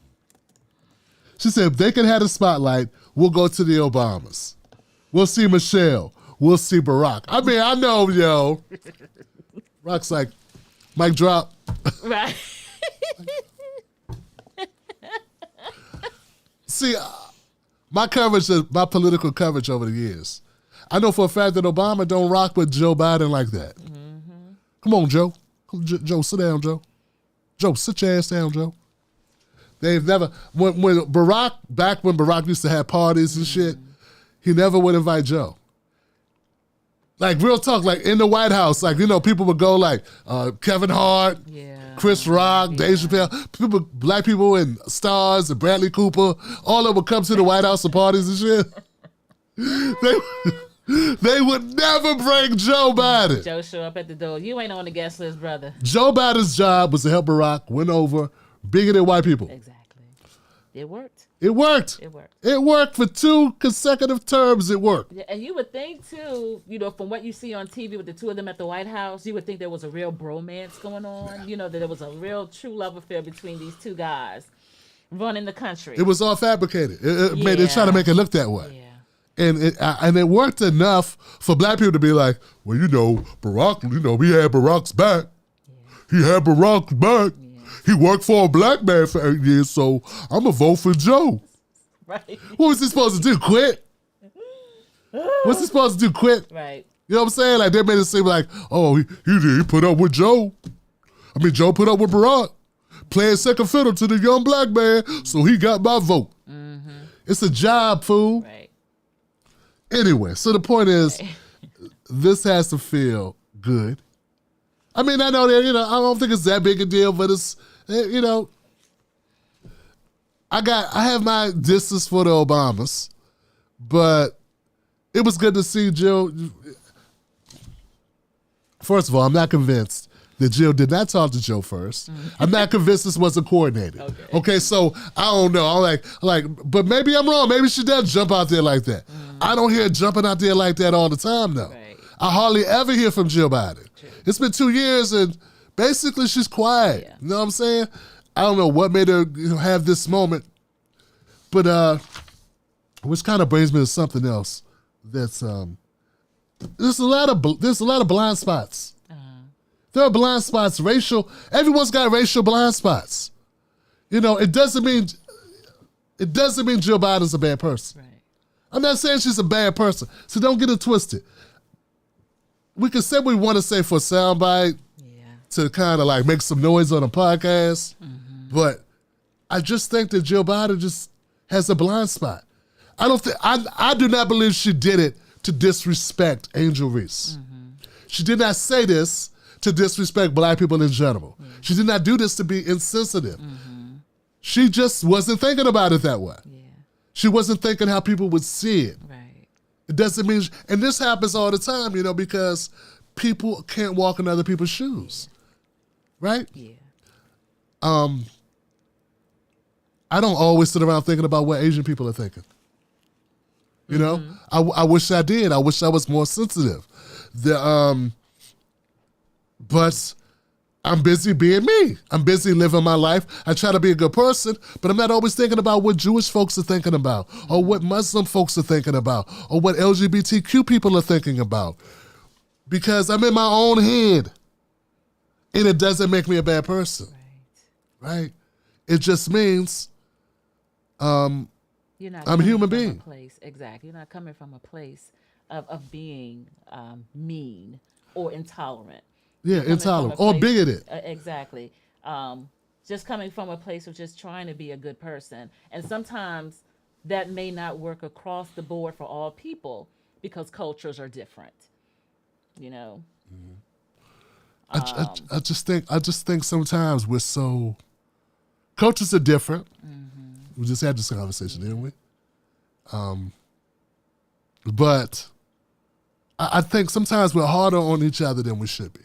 She said, if they could have the spotlight, we'll go to the Obamas. We'll see Michelle. We'll see Barack. I mean, I know, yo. Barack's like, mic drop. Right. See, my political coverage over the years, I know for a fact that Obama don't rock with Joe Biden like that. Come on, Joe. Joe, sit down, Joe. Joe, sit your ass down, Joe. They've never, when Barack used to have parties and shit, he never would invite Joe. Like, real talk, like in the White House, like, people would go like Kevin Hart, Chris Rock, Dave Chappelle, black people and stars and Bradley Cooper, all of them would come to the White House for parties and shit. They would never bring Joe Biden. Joe show up at the door. You ain't on the guest list, brother. Joe Biden's job was to help Barack win over bigoted white people. Exactly. It worked. It worked. It worked for 2 consecutive terms. It worked. Yeah, and you would think too, from what you see on TV with the two of them at the White House, you would think there was a real bromance going on. That there was a real true love affair between these two guys running the country. It was all fabricated. They try to make it look that way. Yeah. And it worked enough for black people to be like, well, Barack, we had Barack's back. he had Barack's back. Yeah. He worked for a black man for 8 years, so I'm going to vote for Joe. Right. What was he supposed to do, quit? What's he supposed to do, quit? Right. You know what I'm saying? Like, they made it seem like, oh, he put up with Joe. I mean, Joe put up with Barack, playing second fiddle to the young black man, so he got my vote. Mm-hmm. It's a job, fool. Right. Anyway, so the point is, this has to feel good. I mean, I know that, I don't think it's that big a deal, but it's, I have my distance for the Obamas, but it was good to see Jill. First of all, I'm not convinced that Jill did not talk to Joe first. I'm not convinced this wasn't coordinated. Okay, so I don't know. I'm like, but maybe I'm wrong. Maybe she does jump out there like that. I don't hear her jumping out there like that all the time, though. Right. I hardly ever hear from Jill Biden. True. It's been 2 years, and basically she's quiet. Yeah. You know what I'm saying? I don't know what made her have this moment, but which kind of brings me to something else. That's there's a lot of blind spots. There are blind spots, racial. Everyone's got racial blind spots. It doesn't mean Jill Biden's a bad person. Right. I'm not saying she's a bad person, so don't get it twisted. We can say what we want to say for a soundbite to kind of like make some noise on a podcast, but I just think that Jill Biden just has a blind spot. I do not believe she did it to disrespect Angel Reese. She did not say this to disrespect black people in general. She did not do this to be insensitive. She just wasn't thinking about it that way. She wasn't thinking how people would see it. Right. It doesn't mean, and this happens all the time, because people can't walk in other people's shoes. Right? Yeah. I don't always sit around thinking about what Asian people are thinking. I wish I did. I wish I was more sensitive. But I'm busy being me. I'm busy living my life. I try to be a good person, but I'm not always thinking about what Jewish folks are thinking about, or what Muslim folks are thinking about, or what LGBTQ people are thinking about. Because I'm in my own head. And it doesn't make me a bad person. Right? It just means I'm a human being. Exactly. You're not coming from a place of being mean or intolerant. Yeah, intolerant or bigoted. Exactly. Just coming from a place of just trying to be a good person. And sometimes that may not work across the board for all people because cultures are different. I just think sometimes we're so, cultures are different. We just had this conversation, didn't we? But I think sometimes we're harder on each other than we should be.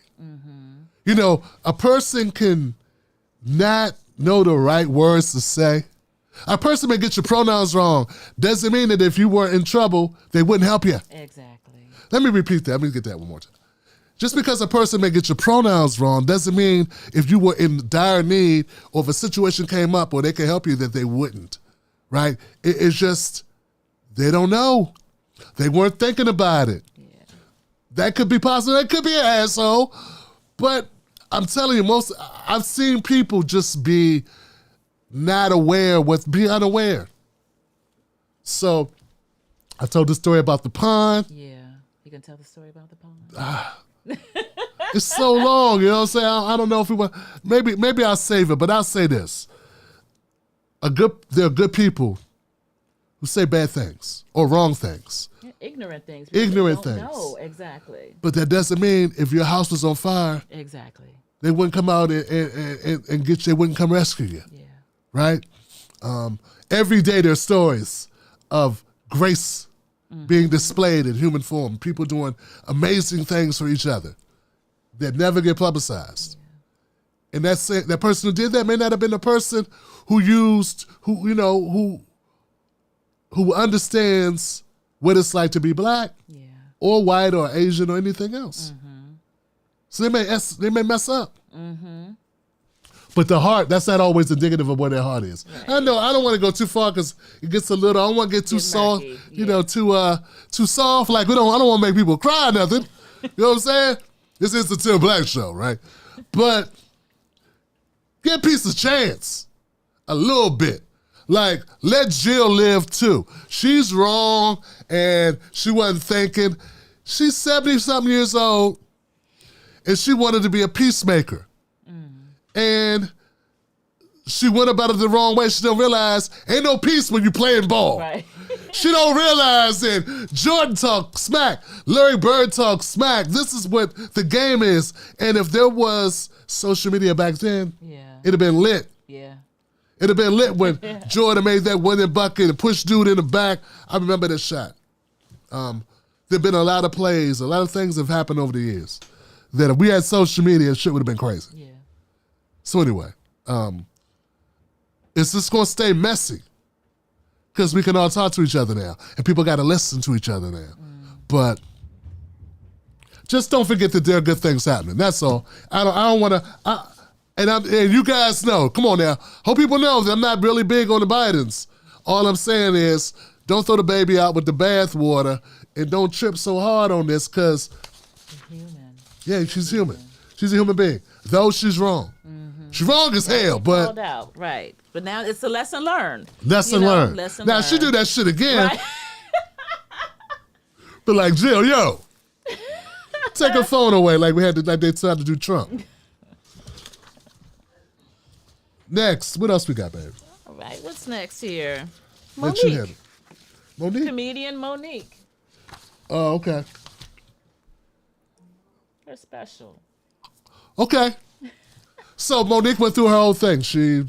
A person can not know the right words to say. A person may get your pronouns wrong. Doesn't mean that if you were in trouble, they wouldn't help you. Exactly. Let me repeat that. Let me get that one more time. Just because a person may get your pronouns wrong doesn't mean if you were in dire need or if a situation came up or they can help you that they wouldn't, right? It's just, they don't know. They weren't thinking about it. Yeah. That could be possible. That could be an asshole. But I'm telling you, I've seen people just be not aware be unaware. So I told the story about the pond. Yeah. You can tell the story about the pond. It's so long, you know what I'm saying? I don't know if we want, maybe I'll save it, but I'll say this. There are good people who say bad things or wrong things. Yeah, ignorant things. Ignorant things. No, exactly. But that doesn't mean if your house was on fire, exactly, they wouldn't come out and get you, they wouldn't come rescue you. Yeah. Right? Every day there's stories of grace being displayed in human form, people doing amazing things for each other that never get publicized. Yeah. And that person who did that may not have been the person who understands what it's like to be black, or white, or Asian, or anything else. So they may mess up. But the heart, that's not always indicative of what their heart is. Right. I know I don't want to go too far because it gets a little, I don't want to get too soft, too soft. Like I don't want to make people cry or nothing. You know what I'm saying? This is the Tim Black Show, right? But Give peace a chance. A little bit. Like, let Jill live too. She's wrong and she wasn't thinking. She's 70-something years old and she wanted to be a peacemaker. And she went about it the wrong way. She don't realize ain't no peace when you playing ball. Right. She don't realize that Jordan talk smack, Larry Bird talk smack. This is what the game is. And if there was social media back then, it'd have been lit. Yeah. It'd have been lit when Jordan made that winning bucket and pushed dude in the back. I remember that shot. There've been a lot of plays, a lot of things have happened over the years that if we had social media, shit would have been crazy. Yeah. So anyway, it's just gonna stay messy because we can all talk to each other now and people gotta listen to each other now. But just don't forget that there are good things happening. That's all. I don't wanna, and you guys know, come on now, hope people know that I'm not really big on the Bidens. All I'm saying is don't throw the baby out with the bathwater and don't trip so hard on this because, yeah, she's human. She's a human being, though she's wrong. She's wrong as hell, but... Called out, right. But now it's a lesson learned. Lesson learned. Now, she do that shit again. Right. But like, Jill, yo, take her phone away like they tried to do Trump. Next, what else we got, baby? All right, what's next here? Let you MoNique. have it. MoNique? Comedian MoNique. Oh, okay. Her special. Okay. So MoNique went through her whole thing. She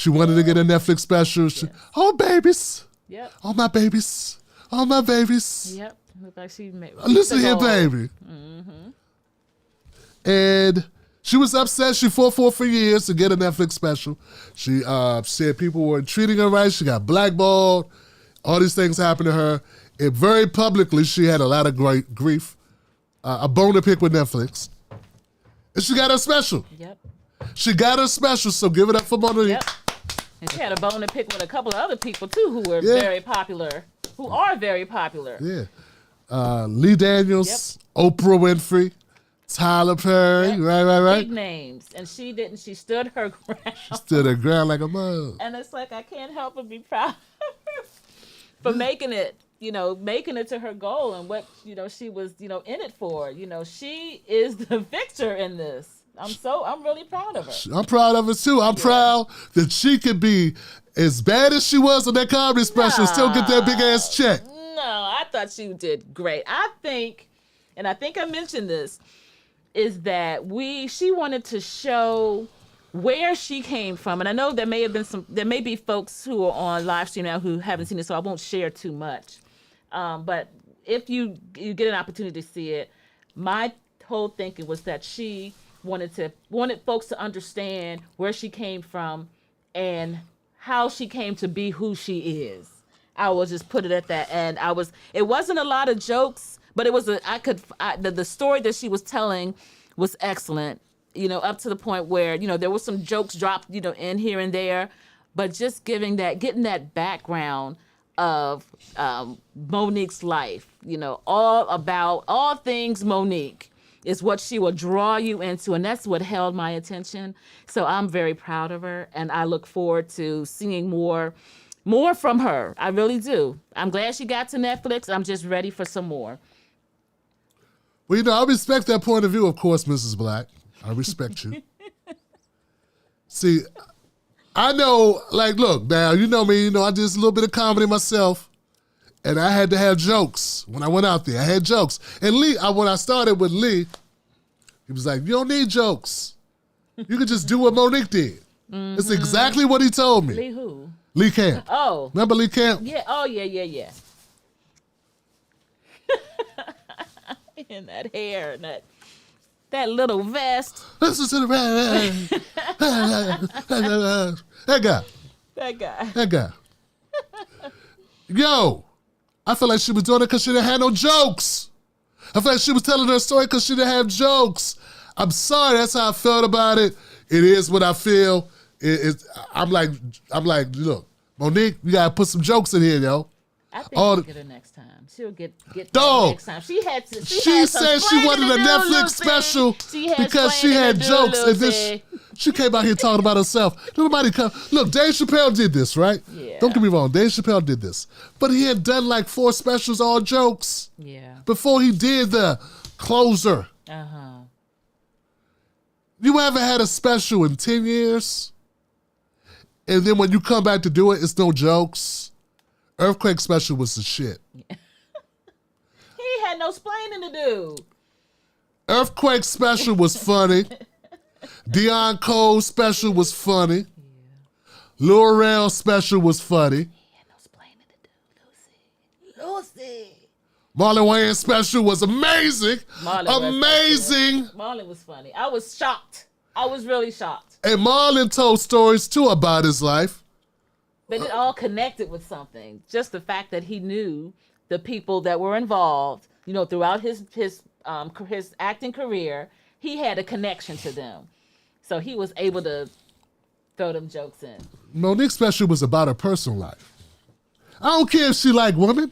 wanted to get a Netflix special. Oh, babies. Yep. Oh, my babies. Oh, my babies. Yep. Look like she made. Listen here, baby. And she was upset. She fought for years to get a Netflix special. She said people weren't treating her right. She got blackballed. All these things happened to her. And very publicly, she had a lot of great grief. A bone to pick with Netflix. And she got her special. Yep. She got her special, so give it up for MoNique. Yep. And she had a bone to pick with a couple of other people, too, who were very popular, who are very popular. Yeah. Lee Daniels, Oprah Winfrey, Tyler Perry, right. Big names. And she didn't. She stood her ground. She stood her ground like a mug. And it's like, I can't help but be proud of her for making it to her goal and what, she was, in it for. She is the victor in this. I'm really proud of her. I'm proud of her too. I'm proud that she could be as bad as she was on that comedy special and still get that big ass check. No, I thought she did great. I think I mentioned this, is that she wanted to show where she came from. And I know there may be folks who are on live stream now who haven't seen it, so I won't share too much. But if you get an opportunity to see it, my whole thinking was that she wanted folks to understand where she came from and how she came to be who she is. I will just put it at that. And it wasn't a lot of jokes, but it was the story that she was telling was excellent, up to the point where, there was some jokes dropped, in here and there, but just getting that background of MoNique's life, all things MoNique is what she will draw you into, and that's what held my attention. So I'm very proud of her, and I look forward to seeing more from her. I really do. I'm glad she got to Netflix. I'm just ready for some more. Well, I respect that point of view, of course, Mrs. Black. I respect you. See, I know, look, now, you know me, I did a little bit of comedy myself, and I had to have jokes when I went out there. I had jokes. And Lee, when I started with Lee, he was like, you don't need jokes. You could just do what MoNique did. Mm-hmm. It's exactly what he told me. Lee who? Lee Camp. Oh. Remember Lee Camp? Yeah. Oh, yeah. And that hair and that little vest. Listen to the That guy. Yo, I feel like she was doing it because she didn't have no jokes. I feel like she was telling her story because she didn't have jokes. I'm sorry, that's how I felt about it. It is what I feel. I'm like, look, MoNique, you gotta put some jokes in here, yo. I think All we'll the- get her next time. She'll get Dog. that next time. She had to. She had some said she explaining wanted to a do, Netflix Lucy. special She had because she explaining had to do, jokes. And then Lucy. she came out here talking about herself. Nobody come. Look, Dave Chappelle did this, right? Yeah. Don't get me wrong. Dave Chappelle did this. But he had done like 4 specials, all jokes, Yeah. before he did the closer. Uh-huh. You ever had a special in 10 years? And then when you come back to do it, it's no jokes? Earthquake special was the shit. He had no explaining to do. Earthquake special was funny. Dion Cole special was funny. L'Oreal special was funny. He had no explaining to do, Lucy. Marlon Wayans special was amazing. Marlon was funny. I was shocked. I was really shocked. And Marlon told stories too about his life. But it all connected with something. Just the fact that he knew the people that were involved, you know, throughout his acting career, he had a connection to them. So he was able to throw them jokes in. MoNique's special was about her personal life. I don't care if she liked women.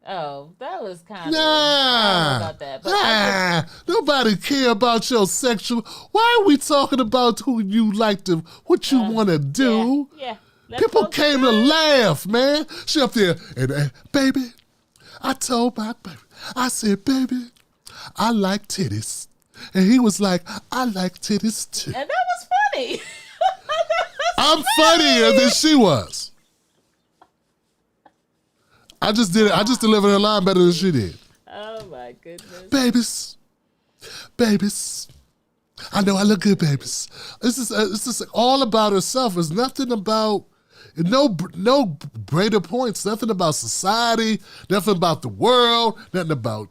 Oh, that was kind of... Nah. I don't know about that. But Nobody care about your sexual... Why are we talking about who you like to... What you want to do? Yeah. Let's People focus came to on it. laugh, man. She up there and baby, I told my baby, I said, baby, I like titties. And he was like, I like titties too. And that was funny. I'm funnier than she was. I just did it. I just delivered her line better than she did. Oh my goodness. Babies. I know I look good, babies. It's just all about herself. It's nothing about no greater points. Nothing about society. Nothing about the world. Nothing about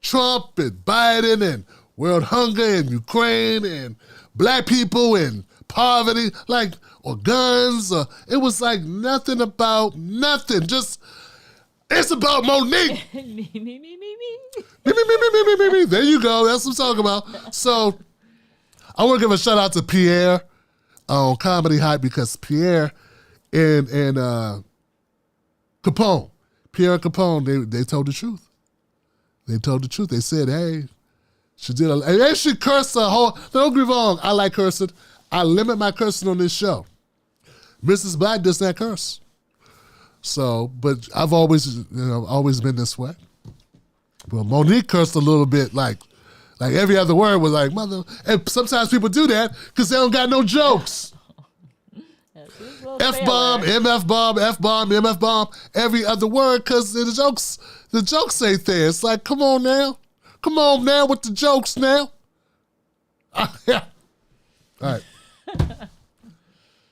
Trump and Biden and world hunger and Ukraine and black people and poverty, like, or guns. It was like nothing about nothing. Just it's about MoNique. Me. Me. There you go. That's what I'm talking about. So I want to give a shout out to Pierre on Comedy Hype because Pierre and Capone, Pierre and Capone, they told the truth. They told the truth. They said, hey, she did and she cursed a whole, don't get me wrong, I like cursing. I limit my cursing on this show. Mrs. Black does not curse. So, but I've always been this way. But MoNique cursed a little bit, like every other word was like mother. And sometimes people do that because they don't got no jokes. F-bomb, MF-bomb, F-bomb, MF-bomb, every other word because the jokes ain't there. It's like, come on now with the jokes now. Yeah. All right.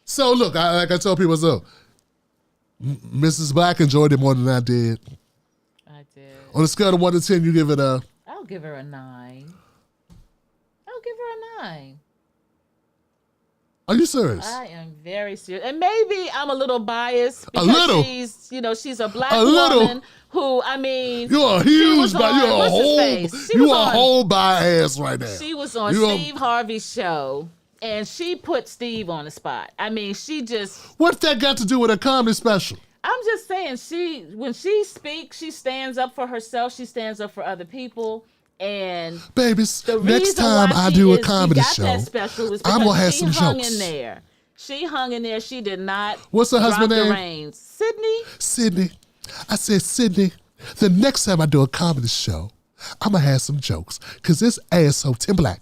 So look, like I told people, so Mrs. Black enjoyed it more than I did. I did. On a scale of 1 to 10, you give it a... I'll give her a 9. Are you serious? I am very serious. And maybe I'm a little biased because she's a black woman who, I mean... You're a huge bias. You're a whole bias right now. She was on Steve Harvey's show, and she put Steve on the spot. I mean, she just... What's that got to do with a comedy special? I'm just saying, when she speaks, she stands up for herself. She stands up for other people. And babies, next time I do a comedy show, I'm gonna have some jokes. She hung in there. She did not. What's her husband's name? Reins. Sydney. I said, Sydney, the next time I do a comedy show, I'm gonna have some jokes because this asshole Tim Black.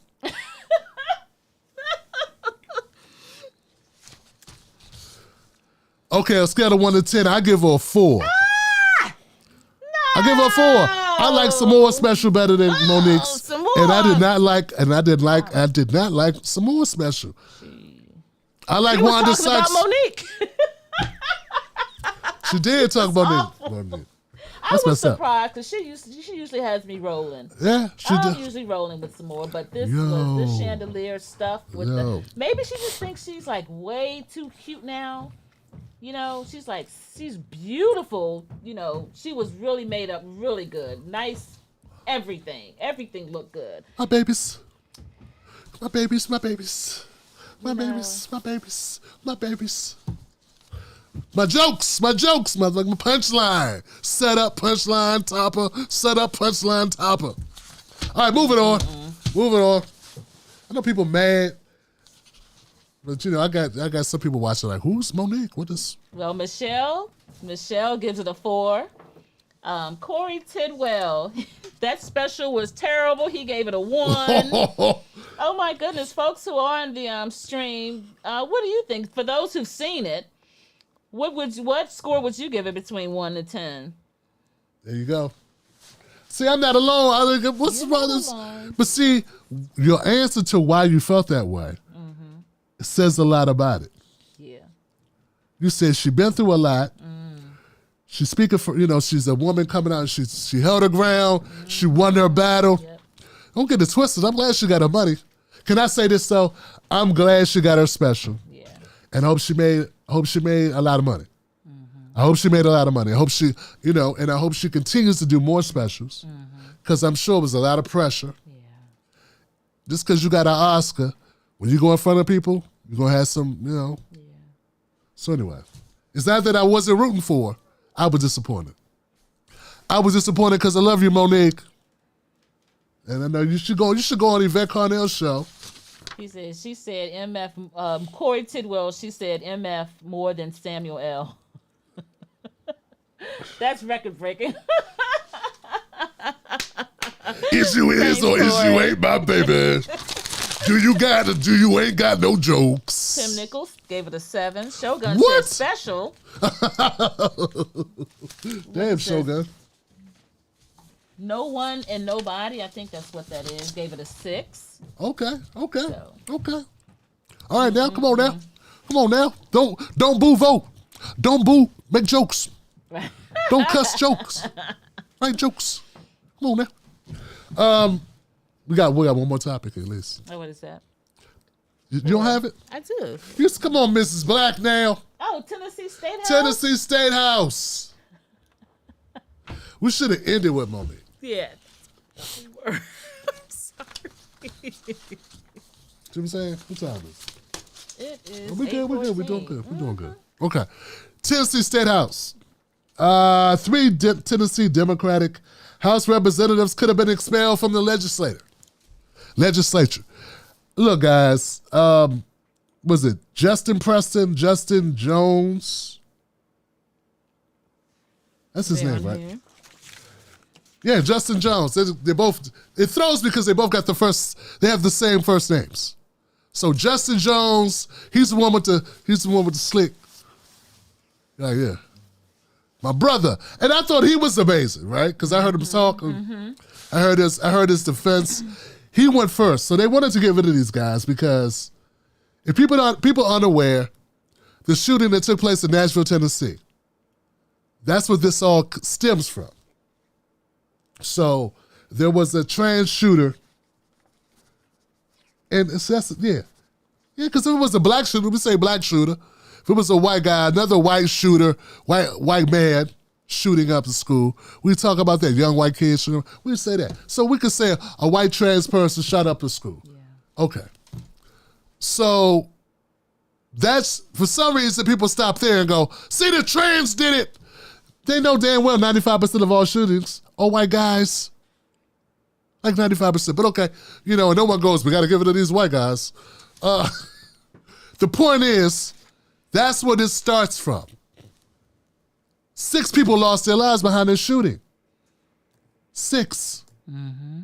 Okay, on a scale of 1 to 10, I give her a 4. No. I give her a 4. I like Samoa Special better than MoNique's. Samoa. And I did not like Samoa Special. I like Wanda Sykes. About MoNique. She did talk about MoNique. I was surprised because she usually has me rolling. Yeah, I'm usually rolling with Samoa, but this was this chandelier stuff with maybe she just thinks she's like way too cute now. You know, she's beautiful. You know, she was really made up really good. Nice, everything. Everything looked good. My babies. My jokes, my punchline. Set up, punchline, topper. Set up, punchline, topper. All right, moving on. Moving on. I know people mad, but I got some people watching like, who's MoNique? What is? Well, Michelle gives it a 4. Corey Tidwell, that special was terrible. He gave it a 1. Oh my goodness, folks who are on the stream, what do you think? For those who've seen it, what score would you give it between 1 and 10? There you go. See, I'm not alone. What's the brothers? But see, your answer to why you felt that way says a lot about it. Yeah. You said she been through a lot. She's speaking for, she's a woman coming out. She held her ground. She won her battle. Yep. Don't get it twisted. I'm glad she got her money. Can I say this though? I'm glad she got her special. Yeah. And I hope she made a lot of money. I hope she made a lot of money. I hope she, and I hope she continues to do more specials. Because I'm sure it was a lot of pressure. Yeah. Just because you got an Oscar, when you go in front of people, you're going to have some, Yeah. So anyway, it's not that I wasn't rooting for her. I was disappointed. I was disappointed because I love you, MoNique. And I know you should go on Yvette Carnell's show. She said MF, Corey Tidwell, she said MF more than Samuel L. That's record breaking. Issue is or issue ain't, my baby. Do you ain't got no jokes. Tim Nichols gave it a 7. Shogun said special. Damn, Shogun. No One and Nobody, I think that's what that is, gave it a 6. Okay. Okay. All right, now, come on now. Don't boo vote. Don't boo, make jokes. Don't cuss jokes. Write jokes. Come on now. We got one more topic at least. Oh, what is that? You don't have it? I do. Come on, Mrs. Black now. Oh, Tennessee State House. Tennessee State House. We should have ended with MoNique. Yeah. We were. I'm sorry. See what I'm saying? What time is it? It is. We're good. We're doing good. We're doing good. Okay. Tennessee State House. 3 Tennessee Democratic House representatives could have been expelled from the legislature. Look, guys, was it Justin Preston, Justin Jones? That's his name, right? Here. Yeah, Justin Jones. They both. It throws because they both got they have the same first names. So Justin Jones, he's the one with the slick. Yeah. My brother. And I thought he was amazing, right? Because I heard him talk. I heard his defense. He went first. So they wanted to get rid of these guys because if people unaware, the shooting that took place in Nashville, Tennessee, that's what this all stems from. So there was a trans shooter. And yeah, because if it was a black shooter, we say black shooter. If it was a white guy, another white shooter, white man shooting up the school, we talk about that young white kid shooting. We say that. So we could say a white trans person shot up the school. Yeah. Okay. So that's, for some reason, people stop there and go, see, the trans did it. They know damn well 95% of all shootings are white guys. Like 95%. But okay, and no one goes, we got to give it to these white guys. The point is, that's where this starts from. 6 people lost their lives behind this shooting. 6. Mm-hmm.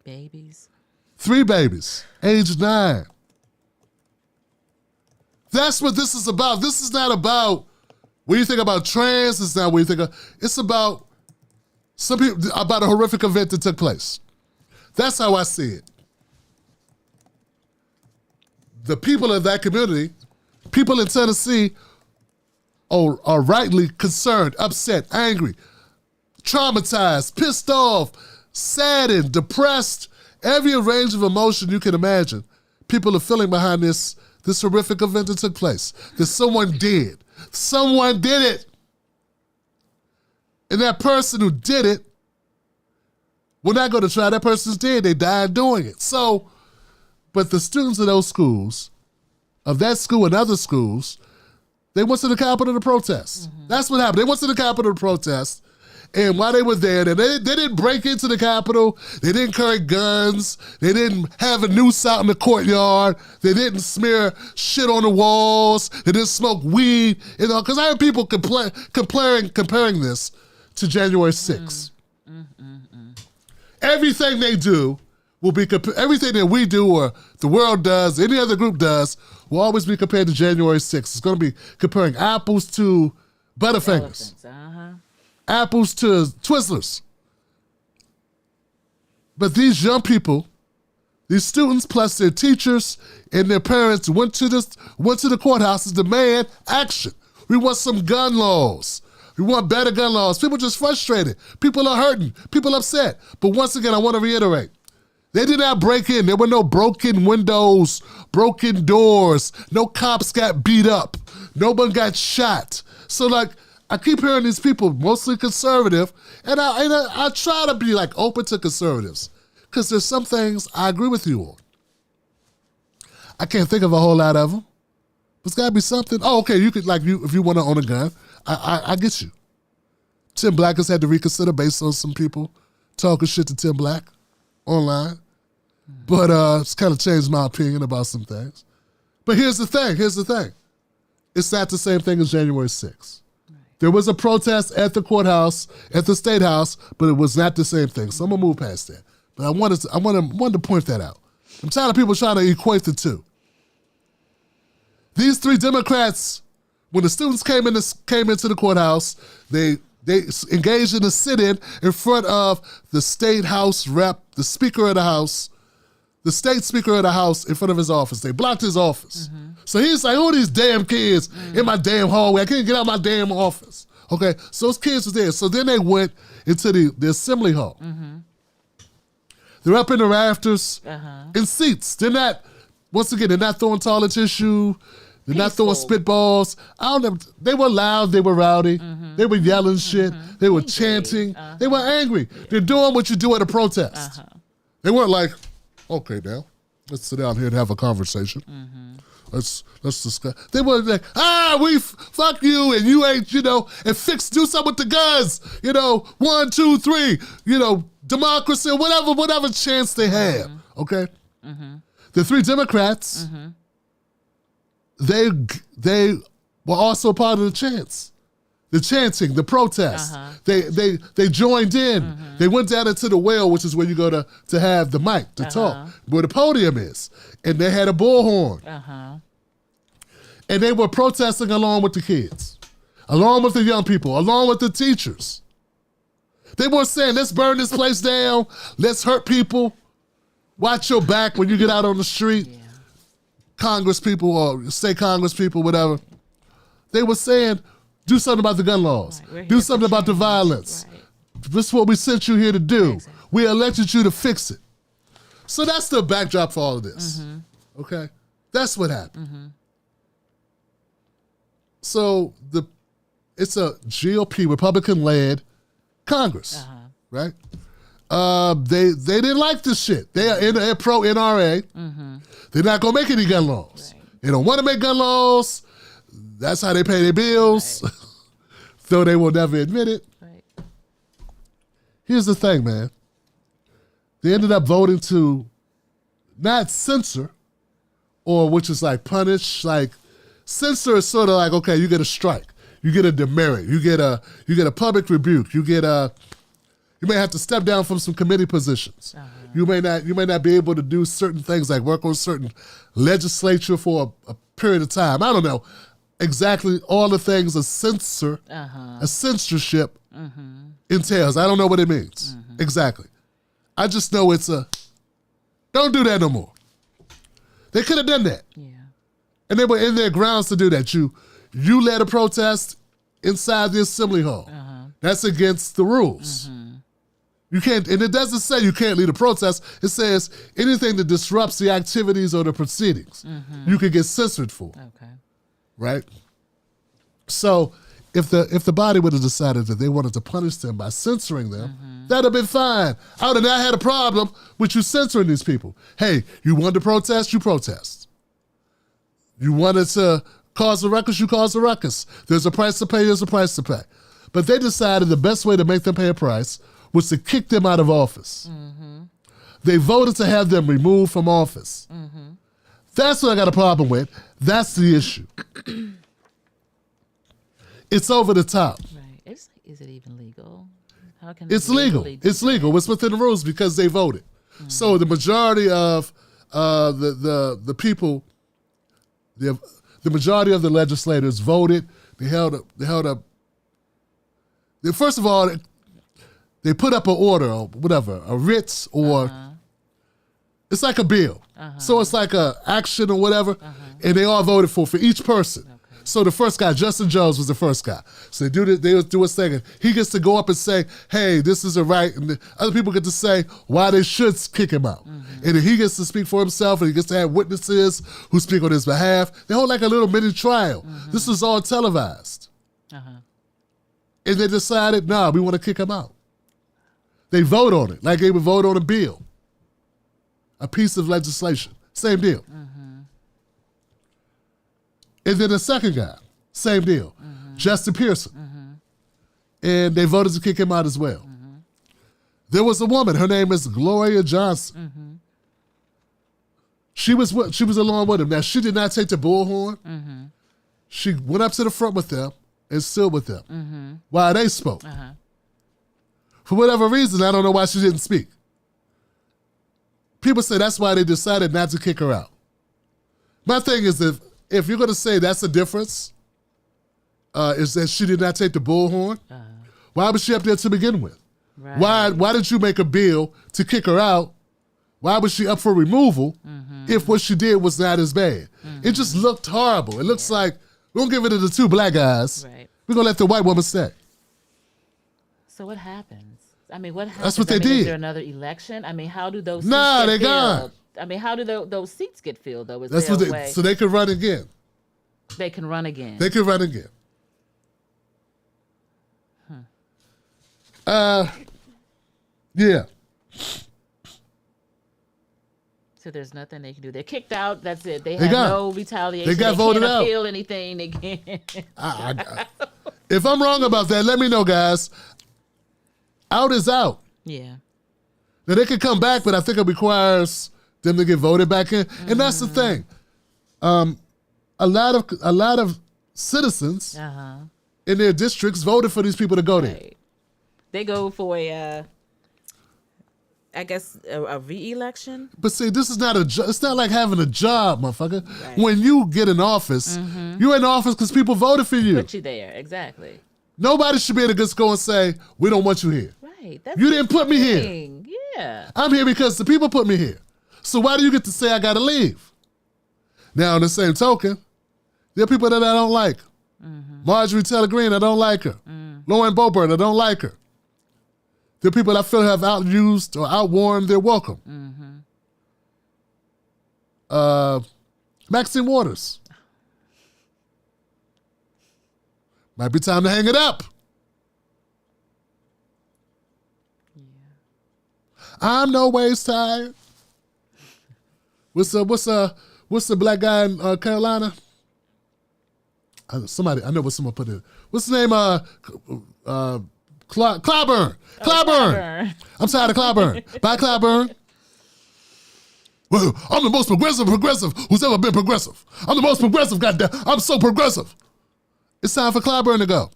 Babies. 3 babies, age 9. That's what this is about. This is not about when you think about trans, it's not what you think of. It's about about a horrific event that took place. That's how I see it. The people in that community, people in Tennessee, are rightly concerned, upset, angry, traumatized, pissed off, saddened, depressed, every range of emotion you can imagine. People are feeling behind this horrific event that took place, that someone did. Someone did it. And that person who did it will not go to trial. That person's dead. They died doing it. So, but the students of those schools, of that school and other schools, They went to the Capitol to protest. That's what happened. They went to the Capitol to protest. And while they were there, they didn't break into the Capitol. They didn't carry guns. They didn't have a noose out in the courtyard. They didn't smear shit on the walls. They didn't smoke weed. You know, because I heard people comparing this to January 6th. Everything they do will be everything that we do or the world does, any other group does, will always be compared to January 6th. It's going to be comparing apples to Butterfingers. Apples to Twizzlers. But these young people, these students plus their teachers and their parents went to the courthouse to demand action. We want some gun laws. We want better gun laws. People just frustrated. People are hurting. People upset. But once again, I want to reiterate, they did not break in. There were no broken windows, broken doors. No cops got beat up. No one got shot. So like, I keep hearing these people, mostly conservative, and I try to be like open to conservatives because there's some things I agree with you on. I can't think of a whole lot of them. There's got to be something. Oh, okay, you could if you want to own a gun, I get you. Tim Black has had to reconsider based on some people talking shit to Tim Black online, but it's kind of changed my opinion about some things. But here's the thing. It's not the same thing as January 6th. There was a protest at the courthouse, at the State House, but it was not the same thing. So I'm gonna move past that. But I wanted to point that out. I'm tired of people trying to equate the two. These three Democrats, when the students came into the courthouse, they engaged in a sit-in in front of the State House rep, the Speaker of the House, the State Speaker of the House in front of his office. They blocked his office. So he's like, oh, these damn kids in my damn hallway. I can't get out of my damn office. Okay, so those kids were there. So then they went into the assembly hall. They're up in the rafters in seats. They're not throwing toilet tissue. They're not throwing spitballs. I don't know. They were loud. They were rowdy. They were yelling shit. They were chanting. They were angry. They're doing what you do at a protest. They weren't like, okay, now, let's sit down here and have a conversation. Let's discuss. They were like, fuck you, and you ain't, and do something with the guns. 1, 2, 3, democracy, whatever chance they have. Okay? The three Democrats, they were also part of the chants. The chanting, the protest. They joined in. They went down into the well, which is where you go to have the mic, to talk, where the podium is. And they had a bullhorn. And they were protesting along with the kids, along with the young people, along with the teachers. They weren't saying, let's burn this place down, let's hurt people, watch your back when you get out on the street. Congress people or state Congress people, whatever. They were saying, do something about the gun laws. Do something about the violence. This is what we sent you here to do. Exactly. We elected you to fix it. So that's the backdrop for all of this. Okay? That's what happened. So it's a GOP, Republican-led Congress, right? They didn't like this shit. They're pro-NRA. They're not going to make any gun laws. They don't want to make gun laws. That's how they pay their bills, though they will never admit it. Here's the thing, man. They ended up voting to not censor, or which is like punish. Like censor is sort of like, okay, you get a strike, you get a demerit, you get a public rebuke, you may have to step down from some committee positions. You may not be able to do certain things like work on certain legislature for a period of time. I don't know exactly all the things a censorship entails. I don't know what it means exactly. I just know it's don't do that no more. They could have done that. And they were in their grounds to do that. You led a protest inside the assembly hall. That's against the rules. You can't, and it doesn't say you can't lead a protest. It says anything that disrupts the activities or the proceedings, you could get censored for. Right? So if the body would have decided that they wanted to punish them by censoring them, that'd have been fine. I would have not had a problem with you censoring these people. Hey, you wanted to protest, you protest. You wanted to cause a ruckus, you cause a ruckus. There's a price to pay, there's a price to pay. But they decided the best way to make them pay a price was to kick them out of office. Mm-hmm. They voted to have them removed from office. Mm-hmm. That's what I got a problem with. That's the issue. It's over the top. Right. Is it even legal? How can it's legal. It's legal. It's within the rules because they voted. Mm-hmm. So the majority of the people, the majority of the legislators voted. They held up. First of all, they put up an order or whatever, a writ or it's like a bill. So it's like a action or whatever, and they all voted for each person. Okay. So the first guy, Justin Jones, was the first guy. So they do a second. He gets to go up and say, hey, this isn't right. And the other people get to say why they should kick him out. Mm-hmm. And then he gets to speak for himself, and he gets to have witnesses who speak on his behalf. They hold like a little mini trial. Mm-hmm. This was all televised. And they decided, nah, we want to kick him out. They vote on it like they would vote on a bill, a piece of legislation. Same deal. Mm-hmm. And then the second guy, same deal, Justin Pearson. Mm-hmm. And they voted to kick him out as well. Mm-hmm. There was a woman, her name is Gloria Johnson. Mm-hmm. She was along with him. Now, she did not take the bullhorn. Mm-hmm. She went up to the front with them and stood with them while they spoke. For whatever reason, I don't know why she didn't speak. People say that's why they decided not to kick her out. My thing is, if you're going to say that's the difference, is that she did not take the bullhorn, why was she up there to begin with? Right. Why did you make a bill to kick her out? Why was she up for removal if what she did was not as bad? It just looked horrible. It looks like, we don't give it to the two black guys. Right. We're going to let the white woman stay. So what happens? I mean, what happens? That's what they did. Is there another election? I mean, how do those seats get filled? Gone. I mean, how do those seats get filled, though? That's what way? So they can run again. They can run again. They can run again. Yeah. So there's nothing they can do. They're kicked out. That's it. They have no retaliation. They got voted out. They can't appeal anything. They can't. If I'm wrong about that, let me know, guys. Out is out. Yeah. Now they can come back, but I think it requires them to get voted back in. And that's the thing. A lot of citizens in their districts voted for these people to go there. They go for a re-election. But see, this is not it's not like having a job, motherfucker. Right. When you get in office, you're in office because people voted for you. Put you there, exactly. Nobody should be able to just go and say, we don't want you here. Right. That's you didn't put me here. Yeah. I'm here because the people put me here. So why do you get to say I gotta leave? Now, on the same token, there are people that I don't like. Marjorie Taylor Greene, I don't like her. Lauren Boebert, I don't like her. There are people that I feel have outused or outworn their welcome. Maxine Waters. Might be time to hang it up. Yeah. I'm no ways tired. What's the black guy in Carolina? I know what someone put in. What's the name? Clyburn. Clyburn. I'm tired of Clyburn. Bye, Clyburn. Well, I'm the most progressive who's ever been progressive. I'm the most progressive, goddamn. I'm so progressive. It's time for Clyburn to go.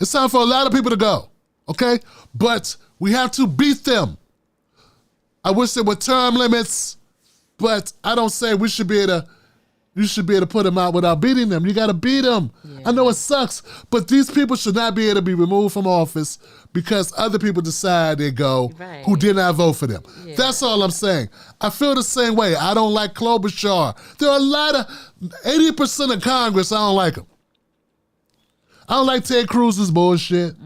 It's time for a lot of people to go, okay? But we have to beat them. I wish there were term limits, but I don't say you should be able to put them out without beating them. You got to beat them. Yeah. I know it sucks, but these people should not be able to be removed from office because other people decide they go who did not vote for them. Yeah. That's all I'm saying. I feel the same way. I don't like Klobuchar. There are a lot of, 80% of Congress, I don't like them. I don't like Ted Cruz's bullshit,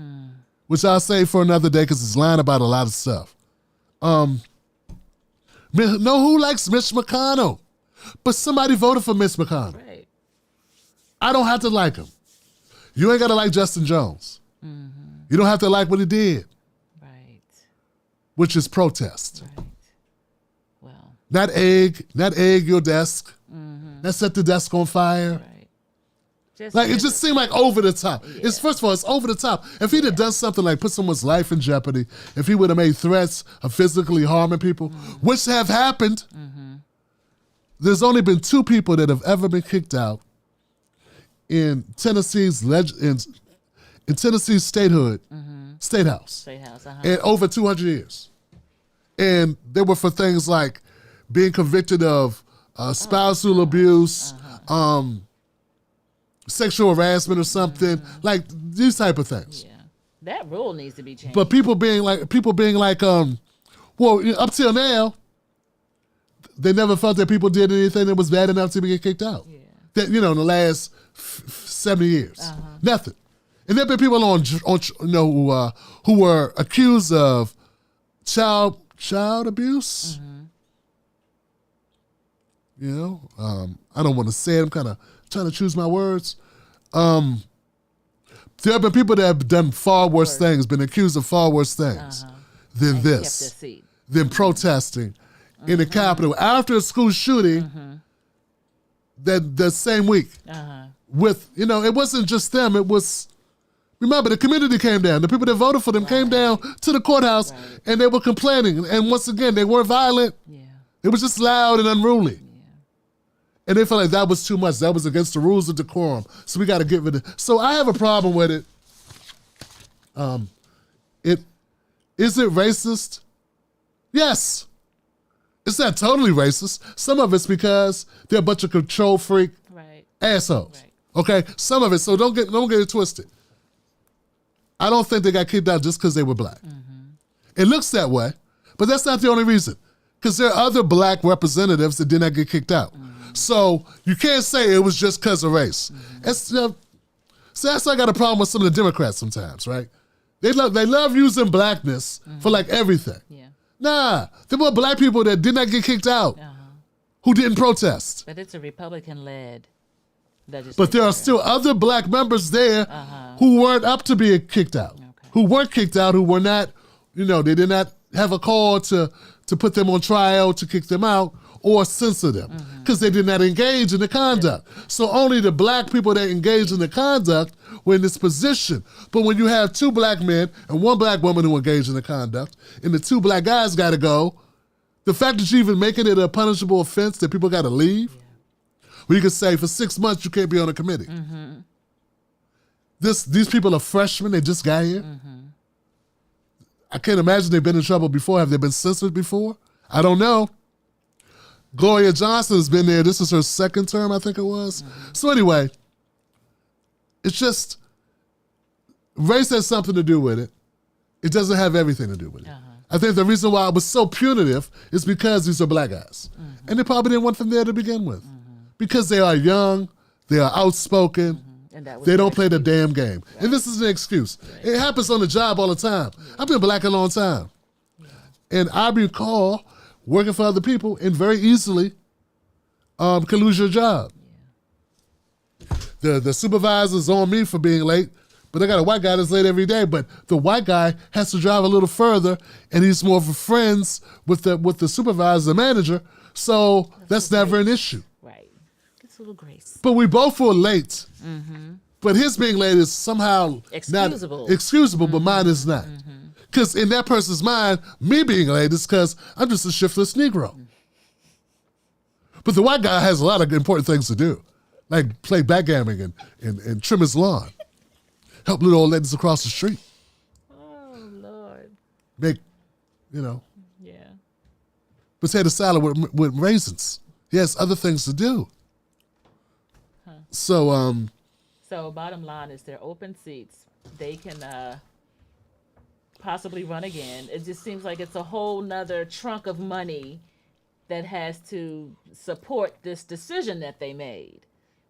which I'll say for another day because he's lying about a lot of stuff. Know who likes Mitch McConnell? But somebody voted for Mitch McConnell. Right. I don't have to like him. You ain't got to like Justin Jones. You don't have to like what he did. Right. Which is protest. Right. Well. Not egg your desk. Not set the desk on fire. Right. It just seemed like over the top. Yeah. It's first of all, it's over the top. If he'd have done something like put someone's life in jeopardy, if he would have made threats of physically harming people, which have happened, there's only been 2 people that have ever been kicked out in Tennessee's statehood, state house, in over 200 years, and they were for things like being convicted of spousal abuse, sexual harassment or something, like these type of things. Yeah, that rule needs to be changed. But people being like, well, up till now, they never felt that people did anything that was bad enough to get kicked out. Yeah. That, in the last 70 years, nothing. And there have been people who were accused of child abuse. I don't want to say it. I'm kind of trying to choose my words. There have been people that have done far worse things, been accused of far worse things than this, than protesting in the Capitol after a school shooting that same week. With, it wasn't just them, it was, remember, the community came down. The people that voted for them came down to the courthouse and they were complaining. And once again, they weren't violent. Yeah. It was just loud and unruly. Yeah. And they felt like that was too much. That was against the rules of decorum. So we got to get rid of it. So I have a problem with it. Is it racist? Yes. It's not totally racist. Some of it's because they're a bunch of control freak assholes. Right. Okay? Some of it. So don't get it twisted. I don't think they got kicked out just because they were black. It looks that way, but that's not the only reason. Because there are other black representatives that did not get kicked out. So you can't say it was just because of race. So that's why I got a problem with some of the Democrats sometimes, right? They love using blackness for like everything. Yeah. Nah, there were black people that did not get kicked out who didn't protest. But it's a Republican-led legislature. But there are still other black members there who weren't up to being kicked out, who weren't kicked out, who were not, they did not have a call to put them on trial, to kick them out, or censor them, because they did not engage in the conduct. So only the black people that engaged in the conduct were in this position. But when you have 2 black men and 1 black woman who engaged in the conduct, and the 2 black guys got to go, the fact that you're even making it a punishable offense that people got to leave, where you can say for 6 months you can't be on a committee. These people are freshmen, they just got here. I can't imagine they've been in trouble before. Have they been censored before? I don't know. Gloria Johnson's been there. This is her 2nd term, I think it was. So anyway, it's just, race has something to do with it. It doesn't have everything to do with it. I think the reason why it was so punitive is because these are black guys. And they probably didn't want them there to begin with. Because they are young, they are outspoken, and they don't play the damn game. And this is an excuse. It happens on the job all the time. I've been black a long time. And I recall working for other people and very easily can lose your job. The supervisor's on me for being late, but I got a white guy that's late every day, but the white guy has to drive a little further and he's more of friends with the supervisor, the manager, so that's never an issue. Right. It's a little grace. But we both were late. But his being late is somehow excusable. Not excusable, but mine is not. Because in that person's mind, me being late is because I'm just a shiftless Negro. But the white guy has a lot of important things to do, like play backgammon and trim his lawn, help little old ladies across the street. Oh, Lord. Make, Yeah. potato salad with raisins. He has other things to do. So, So bottom line is they're open seats. They can possibly run again. It just seems like it's a whole nother trunk of money that has to support this decision that they made.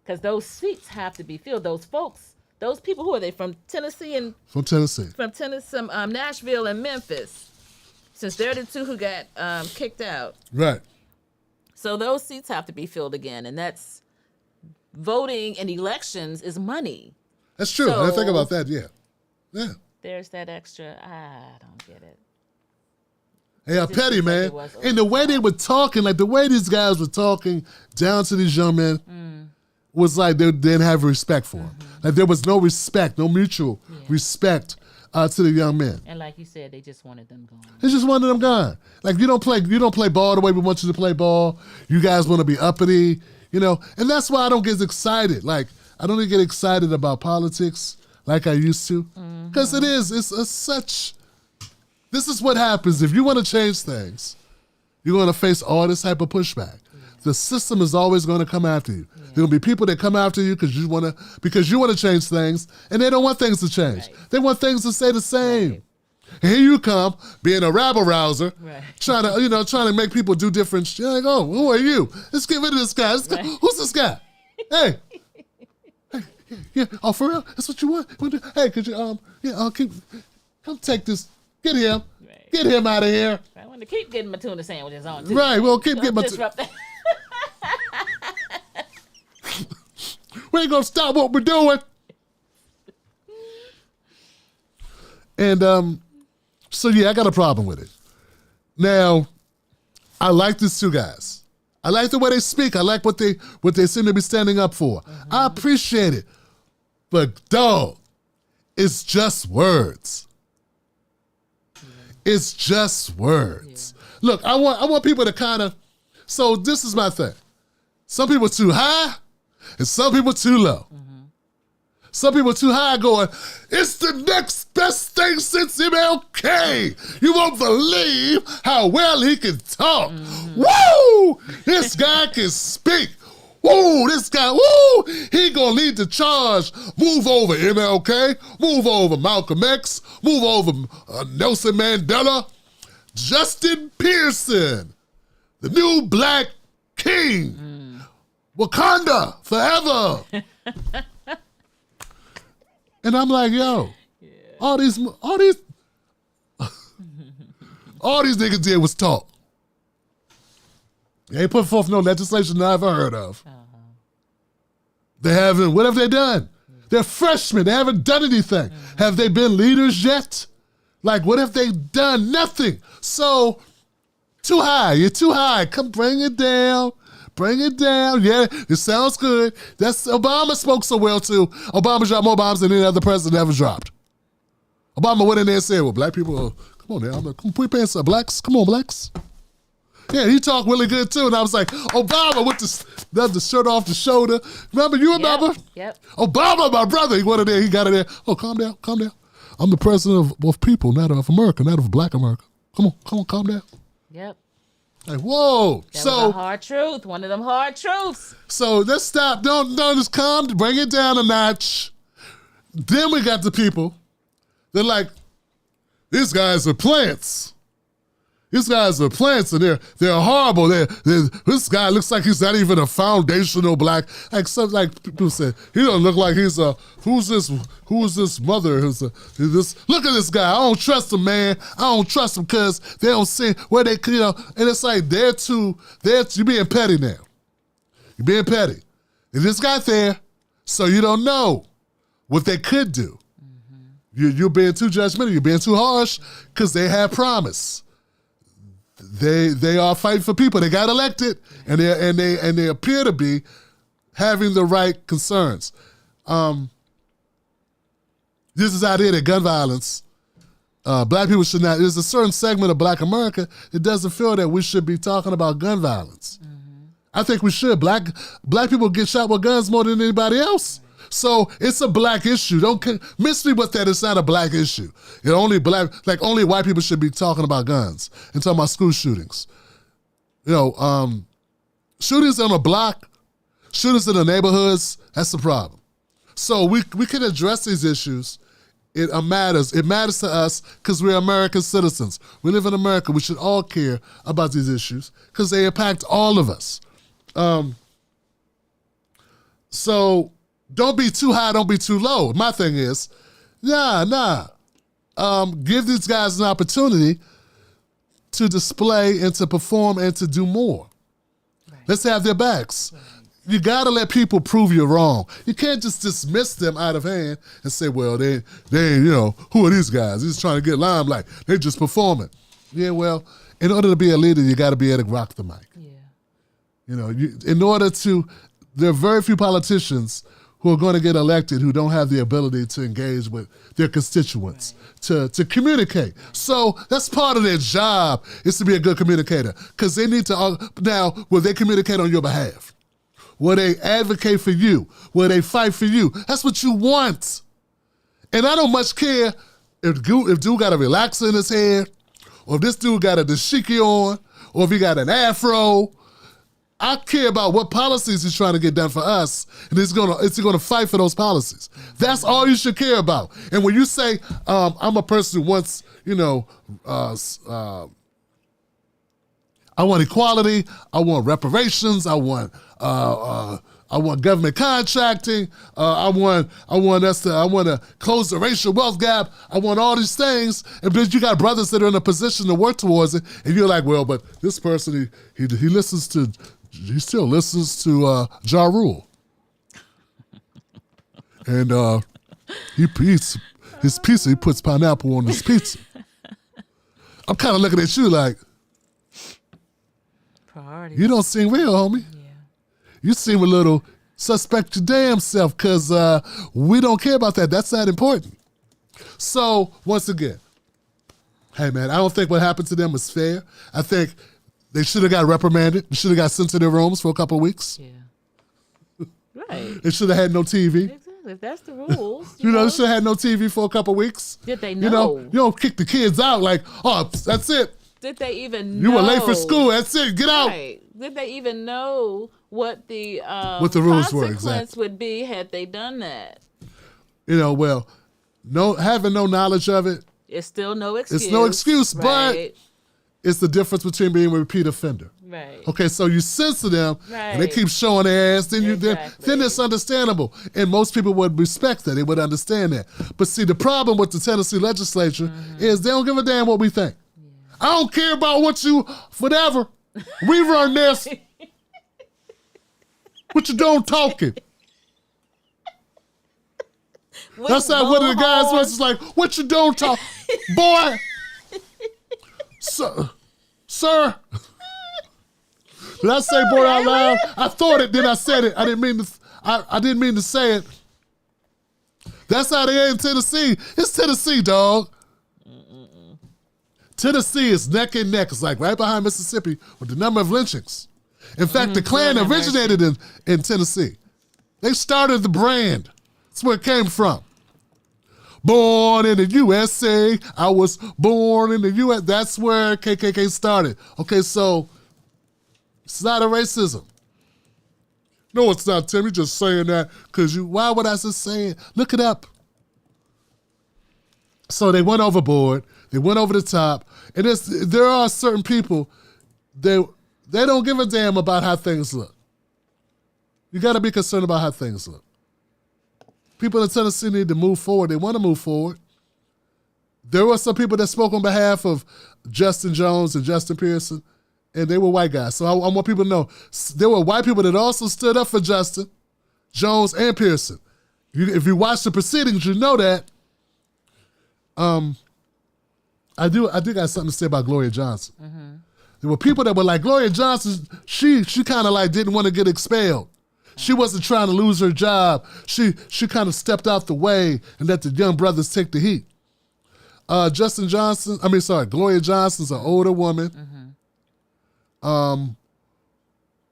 Because those seats have to be filled. Those folks, those people, who are they, from Tennessee? From Tennessee, Nashville and Memphis, since they're the 2 who got kicked out. Right. So those seats have to be filled again, and that's voting in elections is money. That's true. So, I think about that, yeah. There's that extra, I don't get it. They are petty, man. And the way they were talking, like the way these guys were talking down to these young men, was like they didn't have respect for him. Like there was no respect, no mutual respect to the young men. And like you said, they just wanted them gone. They just wanted them gone. Like you don't play ball the way we want you to play ball. You guys want to be uppity, you know. And that's why I don't get excited. Like I don't get excited about politics like I used to, because it's such. This is what happens if you want to change things. You're going to face all this type of pushback. The system is always going to come after you. There'll be people that come after you because you want to change things, and they don't want things to change. Right. They want things to stay the same. Right. And here you come, being a rabble rouser, trying to make people do different shit. Like, oh, who are you? Let's get rid of this guy. Who's this guy? Hey. Yeah. Oh, for real? That's what you want? Hey, could you come take this. Get him. Right. Get him out of here. I want to keep getting my tuna sandwiches on too. Right. Well, keep getting my disrupt that. We ain't gonna stop what we're doing. And so yeah, I got a problem with it. Now, I like these two guys. I like the way they speak. I like what they seem to be standing up for. I appreciate it. But dog, it's just words. It's just words. Yeah. Look, I want people to kind of. So this is my thing. Some people too high, and some people too low. Some people too high going, it's the next best thing since MLK. You won't believe how well he can talk. Woo! This guy can speak. Woo! This guy, woo! He gonna lead the charge. Move over MLK. Move over Malcolm X. Move over Nelson Mandela. Justin Pearson. The new black king. Wakanda forever. And I'm like, yo, all these niggas did was talk. They ain't put forth no legislation that I've ever heard of. They haven't, what have they done? They're freshmen, they haven't done anything. Have they been leaders yet? Like, what have they done? Nothing. So, too high, you're too high. Come bring it down. Bring it down. Yeah, it sounds good. Obama spoke so well too. Obama dropped more bombs than any other president ever dropped. Obama went in there and said, well, black people, come on now. Come put your pants up, blacks. Come on, blacks. Yeah, he talked really good too. And I was like, Obama with the shirt off the shoulder. Remember, you remember? Yep. Obama, my brother, he went in there, he got in there. Oh, calm down. I'm the president of people, not of America, not of black America. Come on, calm down. Yep. Like, whoa. That was a hard truth. One of them hard truths. So let's stop. Don't just come. Bring it down a notch. Then we got the people. They're like, these guys are plants. These guys are plants, and they're horrible. This guy looks like he's not even a foundational black. Like people say, he don't look like he's a. Who's this mother? Look at this guy. I don't trust him, man. I don't trust him because they don't see where they, And it's like you're being petty now. You're being petty. They just got there, so you don't know what they could do. You're being too judgmental. You're being too harsh because they had promise. They are fighting for people. They got elected, and they appear to be having the right concerns. This is out here that gun violence. Black people should not. There's a certain segment of Black America that doesn't feel that we should be talking about gun violence. I think we should. Black people get shot with guns more than anybody else. So it's a black issue. Don't miss me with that. It's not a black issue. Only white people should be talking about guns and talking about school shootings. Shootings on a block, shootings in the neighborhoods, that's the problem. So we can address these issues. It matters. It matters to us because we're American citizens. We live in America. We should all care about these issues because they impact all of us. So don't be too high, don't be too low. My thing is, give these guys an opportunity to display and to perform and to do more. Right. Let's have their backs. Right. You gotta let people prove you're wrong. You can't just dismiss them out of hand and say, well, they who are these guys? They're just trying to get limelight. They're just performing. Yeah, well, in order to be a leader, you gotta be able to rock the mic. Yeah. In order to there are very few politicians who are going to get elected who don't have the ability to engage with their constituents, to communicate. So that's part of their job, is to be a good communicator, because they need to, now, will they communicate on your behalf? Will they advocate for you? Will they fight for you? That's what you want. And I don't much care if dude got a relaxer in his hair, or if this dude got a dashiki on, or if he got an afro. I care about what policies he's trying to get done for us, and it's gonna fight for those policies. That's all you should care about. And when you say, I'm a person who wants, I want equality, I want reparations, I want government contracting, I want to close the racial wealth gap, I want all these things, and then you got brothers that are in a position to work towards it, and you're like, well, but this person, he still listens to Ja Rule. And his pizza, he puts pineapple on his pizza. I'm kind of looking at you like, priorities. You don't seem real, homie. Yeah. You seem a little suspect your damn self, because we don't care about that. That's not important. So, once again, hey, man, I don't think what happened to them was fair. I think they should have got reprimanded. They should have got sent to their rooms for a couple of weeks. Yeah. Right. They should have had no TV. Exactly. If that's the rules. They should have had no TV for a couple of weeks. Did they know? You don't kick the kids out like, oh, that's it. Did they even know? You were late for school. That's it. Get out. Right. Did they even know what the rules were, consequence would be had they done that? Well, having no knowledge of it. It's still no excuse. It's no excuse, right. But it's the difference between being a repeat offender. Right. Okay, so you censor them, and they keep showing their ass, then it's understandable. And most people would respect that. They would understand that. But see, the problem with the Tennessee legislature is they don't give a damn what we think. Yeah. I don't care about whatever. We run this. What you doing talking? That's how one of the guys was like, what you doing talking? Boy. Sir. Did I say boy out loud? I thought it, then I said it. I didn't mean to say it. That's how they are in Tennessee. It's Tennessee, dog. Tennessee is neck and neck. It's like right behind Mississippi with the number of lynchings. In fact, the Klan originated in Tennessee. They started the brand. That's where it came from. Born in the USA. I was born in the US. That's where KKK started. Okay, so it's not a racism. No, it's not, Tim. You're just saying that because why would I just say it? Look it up. So they went overboard. They went over the top. And there are certain people, they don't give a damn about how things look. You got to be concerned about how things look. People in Tennessee need to move forward. They want to move forward. There were some people that spoke on behalf of Justin Jones and Justin Pearson, and they were white guys. So I want people to know, there were white people that also stood up for Justin, Jones, and Pearson. If you watch the proceedings, you know that. I do got something to say about Gloria Johnson. Mm-hmm. There were people that were like, Gloria Johnson, she kind of like didn't want to get expelled. She wasn't trying to lose her job. She kind of stepped out the way and let the young brothers take the heat. Gloria Johnson's an older woman. Mm-hmm.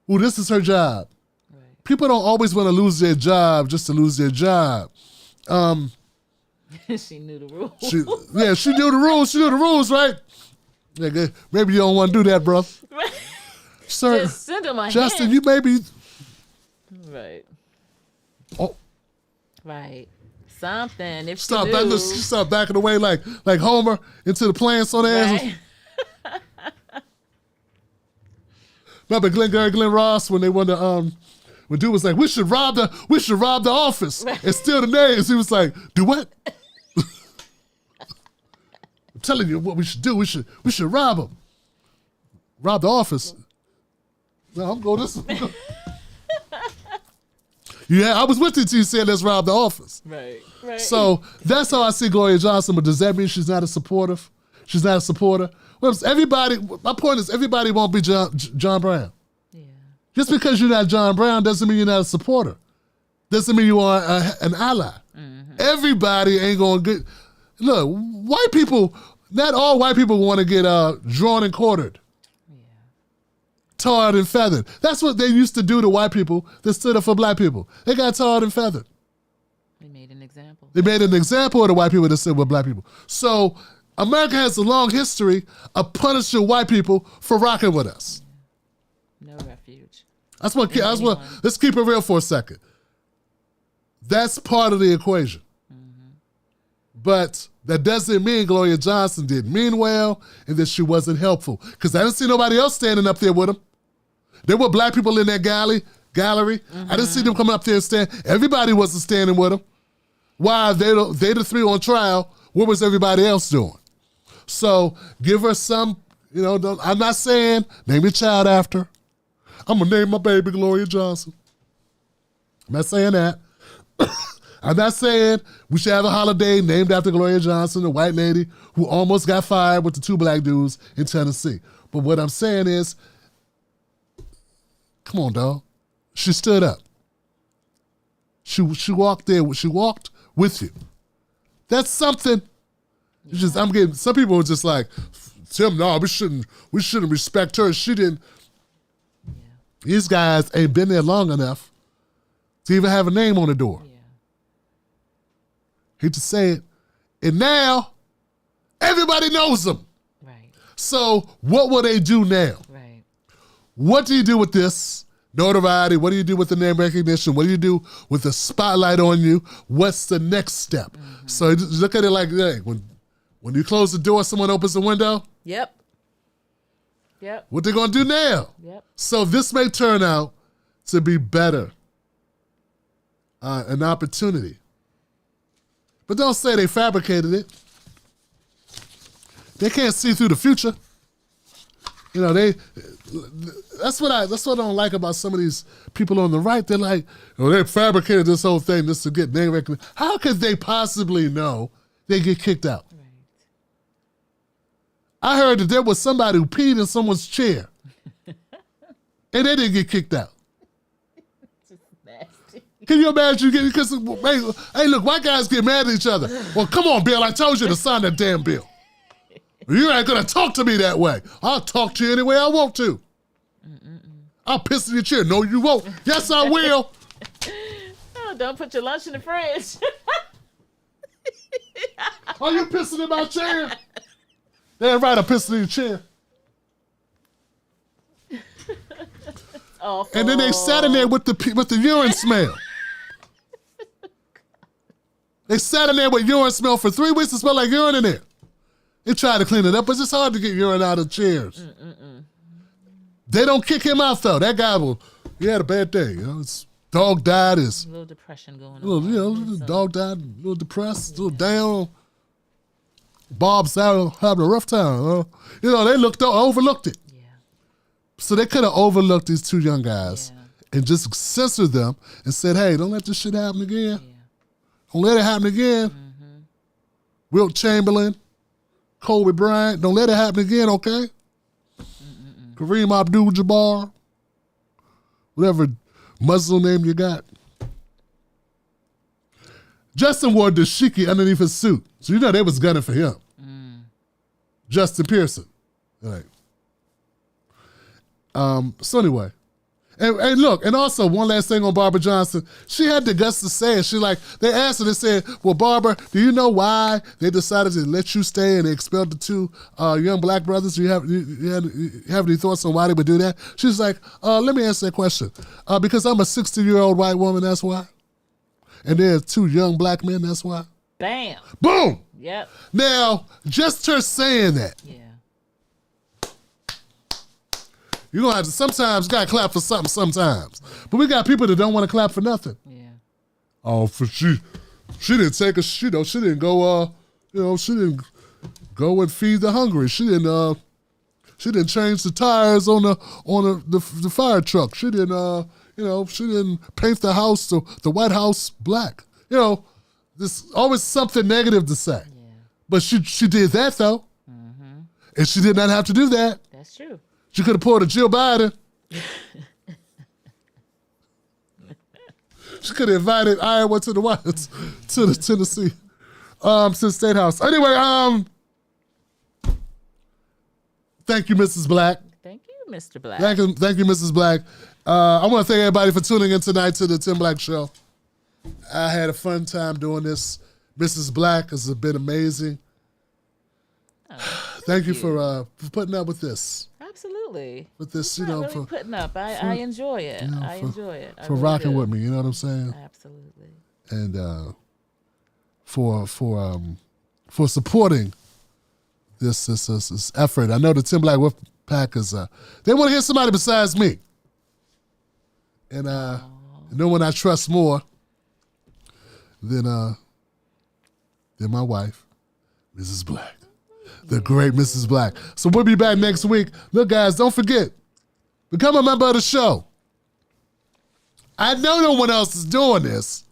Who this is her job. Right. People don't always want to lose their job just to lose their job. She knew the rules. She knew the rules. She knew the rules, right? Yeah, maybe you don't want to do that, bro. Right. Sir, just send him a Justin, hint. you maybe... Right. Oh. Right. Something. If stop backing away like Homer into the plants on the ass. Remember Glenn Ross when they wanted to when dude was like, we should rob the office and steal the names. He was like, do what? I'm telling you what we should do. We should rob them. Rob the office. No, I'm going this way. Yeah, I was with you until you said let's rob the office. Right. So that's how I see Gloria Johnson, but does that mean she's not a supporter? She's not a supporter? Well, my point is everybody won't be John Brown. Yeah. Just because you're not John Brown doesn't mean you're not a supporter. Doesn't mean you are an ally. Everybody ain't going to get... Look, white people, not all white people want to get drawn and quartered. Tarred and feathered. That's what they used to do to white people that stood up for black people. They got tarred and feathered. They made an example. They made an example of the white people that stood with black people. So America has a long history of punishing white people for rocking with us. No refuge. That's what. Let's keep it real for a second. That's part of the equation. But that doesn't mean Gloria Johnson didn't mean well and that she wasn't helpful. Because I didn't see nobody else standing up there with them. There were black people in that gallery. I didn't see them coming up there and stand. Everybody wasn't standing with them. Why? They the three on trial. What was everybody else doing? So give her some, I'm not saying name your child after. I'm going to name my baby Gloria Johnson. I'm not saying that. I'm not saying we should have a holiday named after Gloria Johnson, the white lady who almost got fired with the two black dudes in Tennessee. But what I'm saying is, come on, dog. She stood up. She walked there. She walked with you. That's something. It's just I'm getting some people are just like, Tim, no, we shouldn't respect her. She didn't. Yeah. These guys ain't been there long enough to even have a name on the door. Yeah. Hate to say it. And now everybody knows them. Right. So what will they do now? Right. What do you do with this notoriety? What do you do with the name recognition? What do you do with the spotlight on you? What's the next step? So you just look at it like, hey, when you close the door, someone opens the window. Yep. What they gonna do now? Yep. So this may turn out to be better, an opportunity. But don't say they fabricated it. They can't see through the future. That's what I don't like about some of these people on the right. They're like, they fabricated this whole thing just to get name recognition. How could they possibly know they get kicked out? Right. I heard that there was somebody who peed in someone's chair and they didn't get kicked out. Can you imagine getting, because, hey, look, white guys get mad at each other. Well, come on, Bill, I told you to sign that damn bill. You ain't gonna talk to me that way. I'll talk to you any way I want to. I'll piss in your chair. No, you won't. Yes, I will. Oh, don't put your lunch in the fridge. Are you pissing in my chair? Damn right, I'm pissing in your chair. Awful. And then they sat in there with the urine smell. They sat in there with urine smell for 3 weeks. It smelled like urine in there. They tried to clean it up, but it's hard to get urine out of chairs. They don't kick him out though. That guy he had a bad day. His dog died. A little depression going on. Dog died, a little depressed, a little down. Bob's out having a rough time. They overlooked it. Yeah. So they could have overlooked these two young guys and just censored them and said, hey, don't let this shit happen again. Yeah. Don't let it happen again. Wilt Chamberlain, Kobe Bryant, don't let it happen again, okay? Kareem Abdul-Jabbar, whatever Muslim name you got. Justin wore dashiki underneath his suit. So they was gunning for him. Justin Pearson. Right. So anyway. And look, and also one last thing on Barbara Johnson. She had the guts to say it. They asked her, they said, well, Barbara, do you know why they decided to let you stay and they expelled the two young black brothers? Do you have any thoughts on why they would do that? She's like, let me answer that question. Because I'm a 60-year-old white woman, that's why. And there's two young black men, that's why. Bam. Boom. Yep. Now, just her saying that. Yeah. You're going to have to sometimes got to clap for something sometimes. But we got people that don't want to clap for nothing. Yeah. Oh, she didn't take a, she didn't go, she didn't go and feed the hungry. She didn't change the tires on the fire truck. She didn't, she didn't paint the house, the White House black. There's always something negative to say. Yeah. But she did that though. And she did not have to do that. That's true. She could have pulled a Jill Biden. She could have invited Iowa to the to the Tennessee, to the State House. Anyway, thank you, Mrs. Black. Thank you, Mr. Black. Thank you, Mrs. Black. I want to thank everybody for tuning in tonight to the Tim Black Show. I had a fun time doing this. Mrs. Black has been amazing. Thank you for putting up with this. Absolutely. With this, Really for putting up. I enjoy it. I enjoy it. For rocking with me, you know what I'm saying? Absolutely. And for supporting this effort. I know the Tim Black Wolf Pack is they want to hear somebody besides me. And no one I trust more than my wife, Mrs. Black. The great Mrs. Black. So we'll be back next week. Look, guys, don't forget, become a member of the show. I know no one else is doing this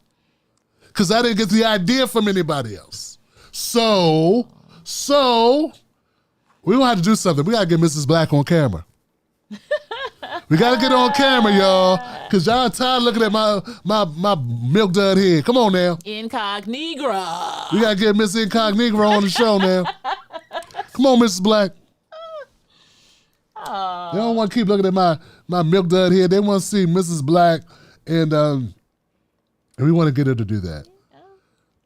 because I didn't get the idea from anybody else. So we gonna have to do something. We gotta get Mrs. Black on camera. We gotta get her on camera, y'all, because y'all tired of looking at my milk dud head. Come on now. Incognegro. We gotta get Miss Incognegro on the show now. Come on, Mrs. Black. They don't want to keep looking at my milk dud head. They want to see Mrs. Black, and we want to get her to do that.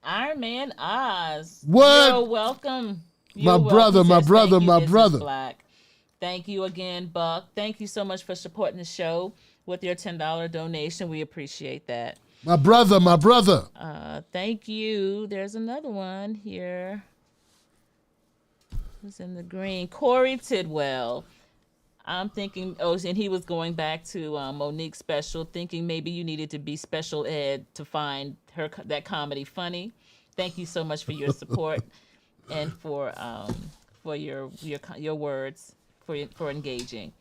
Iron Man Oz. What? You're welcome. My brother. Mrs. Black. Thank you again, Buck. Thank you so much for supporting the show with your $10 donation. We appreciate that. My brother. Thank you. There's another one here. Who's in the green? Corey Tidwell. I'm thinking, and he was going back to MoNique's special, thinking maybe you needed to be special ed to find that comedy funny. Thank you so much for your support and for your words, for engaging.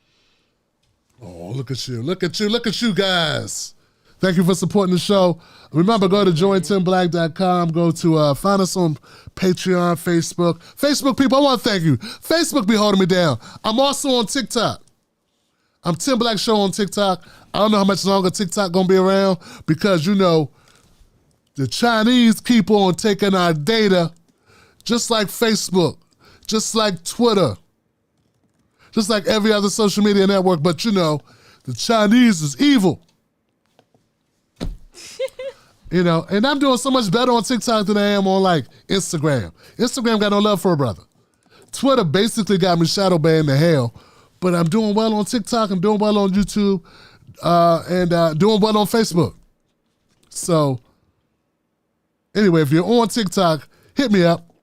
Oh, look at you guys. Thank you for supporting the show. Remember, go to jointimblack.com. Go to find us on Patreon, Facebook. Facebook people, I want to thank you. Facebook be holding me down. I'm also on TikTok. I'm Tim Black Show on TikTok. I don't know how much longer TikTok going to be around because, the Chinese keep on taking our data just like Facebook, just like Twitter, just like every other social media network. But, the Chinese is evil. And I'm doing so much better on TikTok than I am on Instagram. Instagram got no love for a brother. Twitter basically got me shadow banned to hell, but I'm doing well on TikTok. I'm doing well on YouTube, and doing well on Facebook. So anyway, if you're on TikTok, hit me up.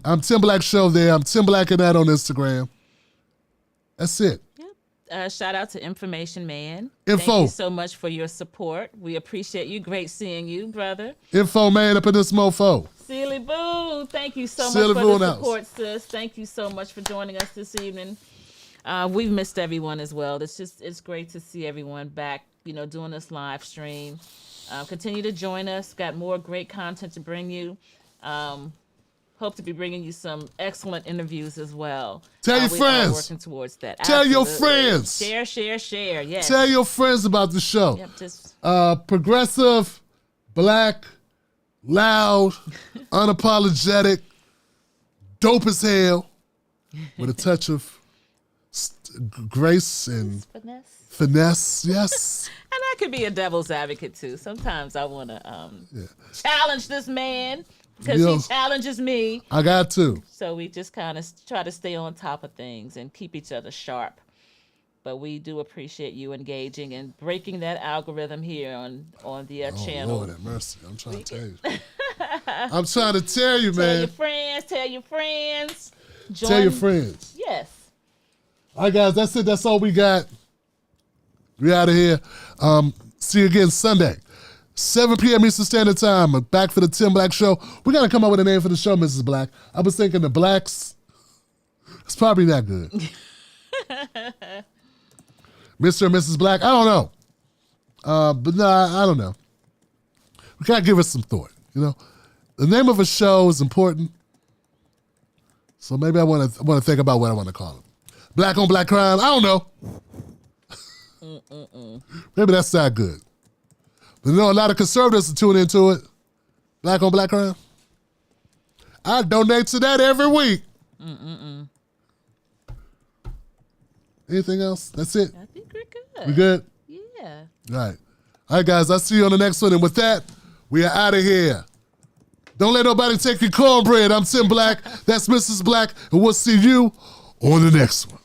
I'm Tim Black Show there. I'm Tim Black and that on Instagram. That's it. Shout out to Information Man. Info. Thank you so much for your support. We appreciate you. Great seeing you, brother. Info Man up in this mofo. Silly Boo, thank you so Silly much Boo for the house. support, sis. Thank you so much for joining us this evening. We've missed everyone as well. It's great to see everyone back, doing this live stream. Continue to join us. Got more great content to bring you. Hope to be bringing you some excellent interviews as well. Tell your friends. Are working towards that. Tell your Absolutely. friends. Share. Yes. Tell your friends about the show. Yep, just progressive, black, loud, unapologetic, dope as hell, with a touch of grace and finesse. Yes. And I could be a devil's advocate too. Sometimes I want to challenge this man. Because he challenges me. I got to. So we just kind of try to stay on top of things and keep each other sharp. But we do appreciate you engaging and breaking that algorithm here on the channel. Lord have mercy. I'm trying to tell you. I'm trying to tell you, man. Tell your friends. Tell your friends. Yes. All right, guys. That's it. That's all we got. We out of here. See you again Sunday. 7 p.m. Eastern Standard Time. I'm back for the Tim Black Show. We got to come up with a name for the show, Mrs. Black. I was thinking the Blacks. It's probably not good. Mr. and Mrs. Black. I don't know. But I don't know. We got to give it some thought, The name of a show is important. So maybe I want to think about what I want to call it. Black on Black Crime. I don't know. Maybe that's not good. But a lot of conservatives tune into it. Black on black crime. I donate to that every week. Anything else? That's it. I think we're good. We good? Yeah. All right, guys. I'll see you on the next one. And with that, we are out of here. Don't let nobody take your cornbread. I'm Tim Black. That's Mrs. Black. And we'll see you on the next one.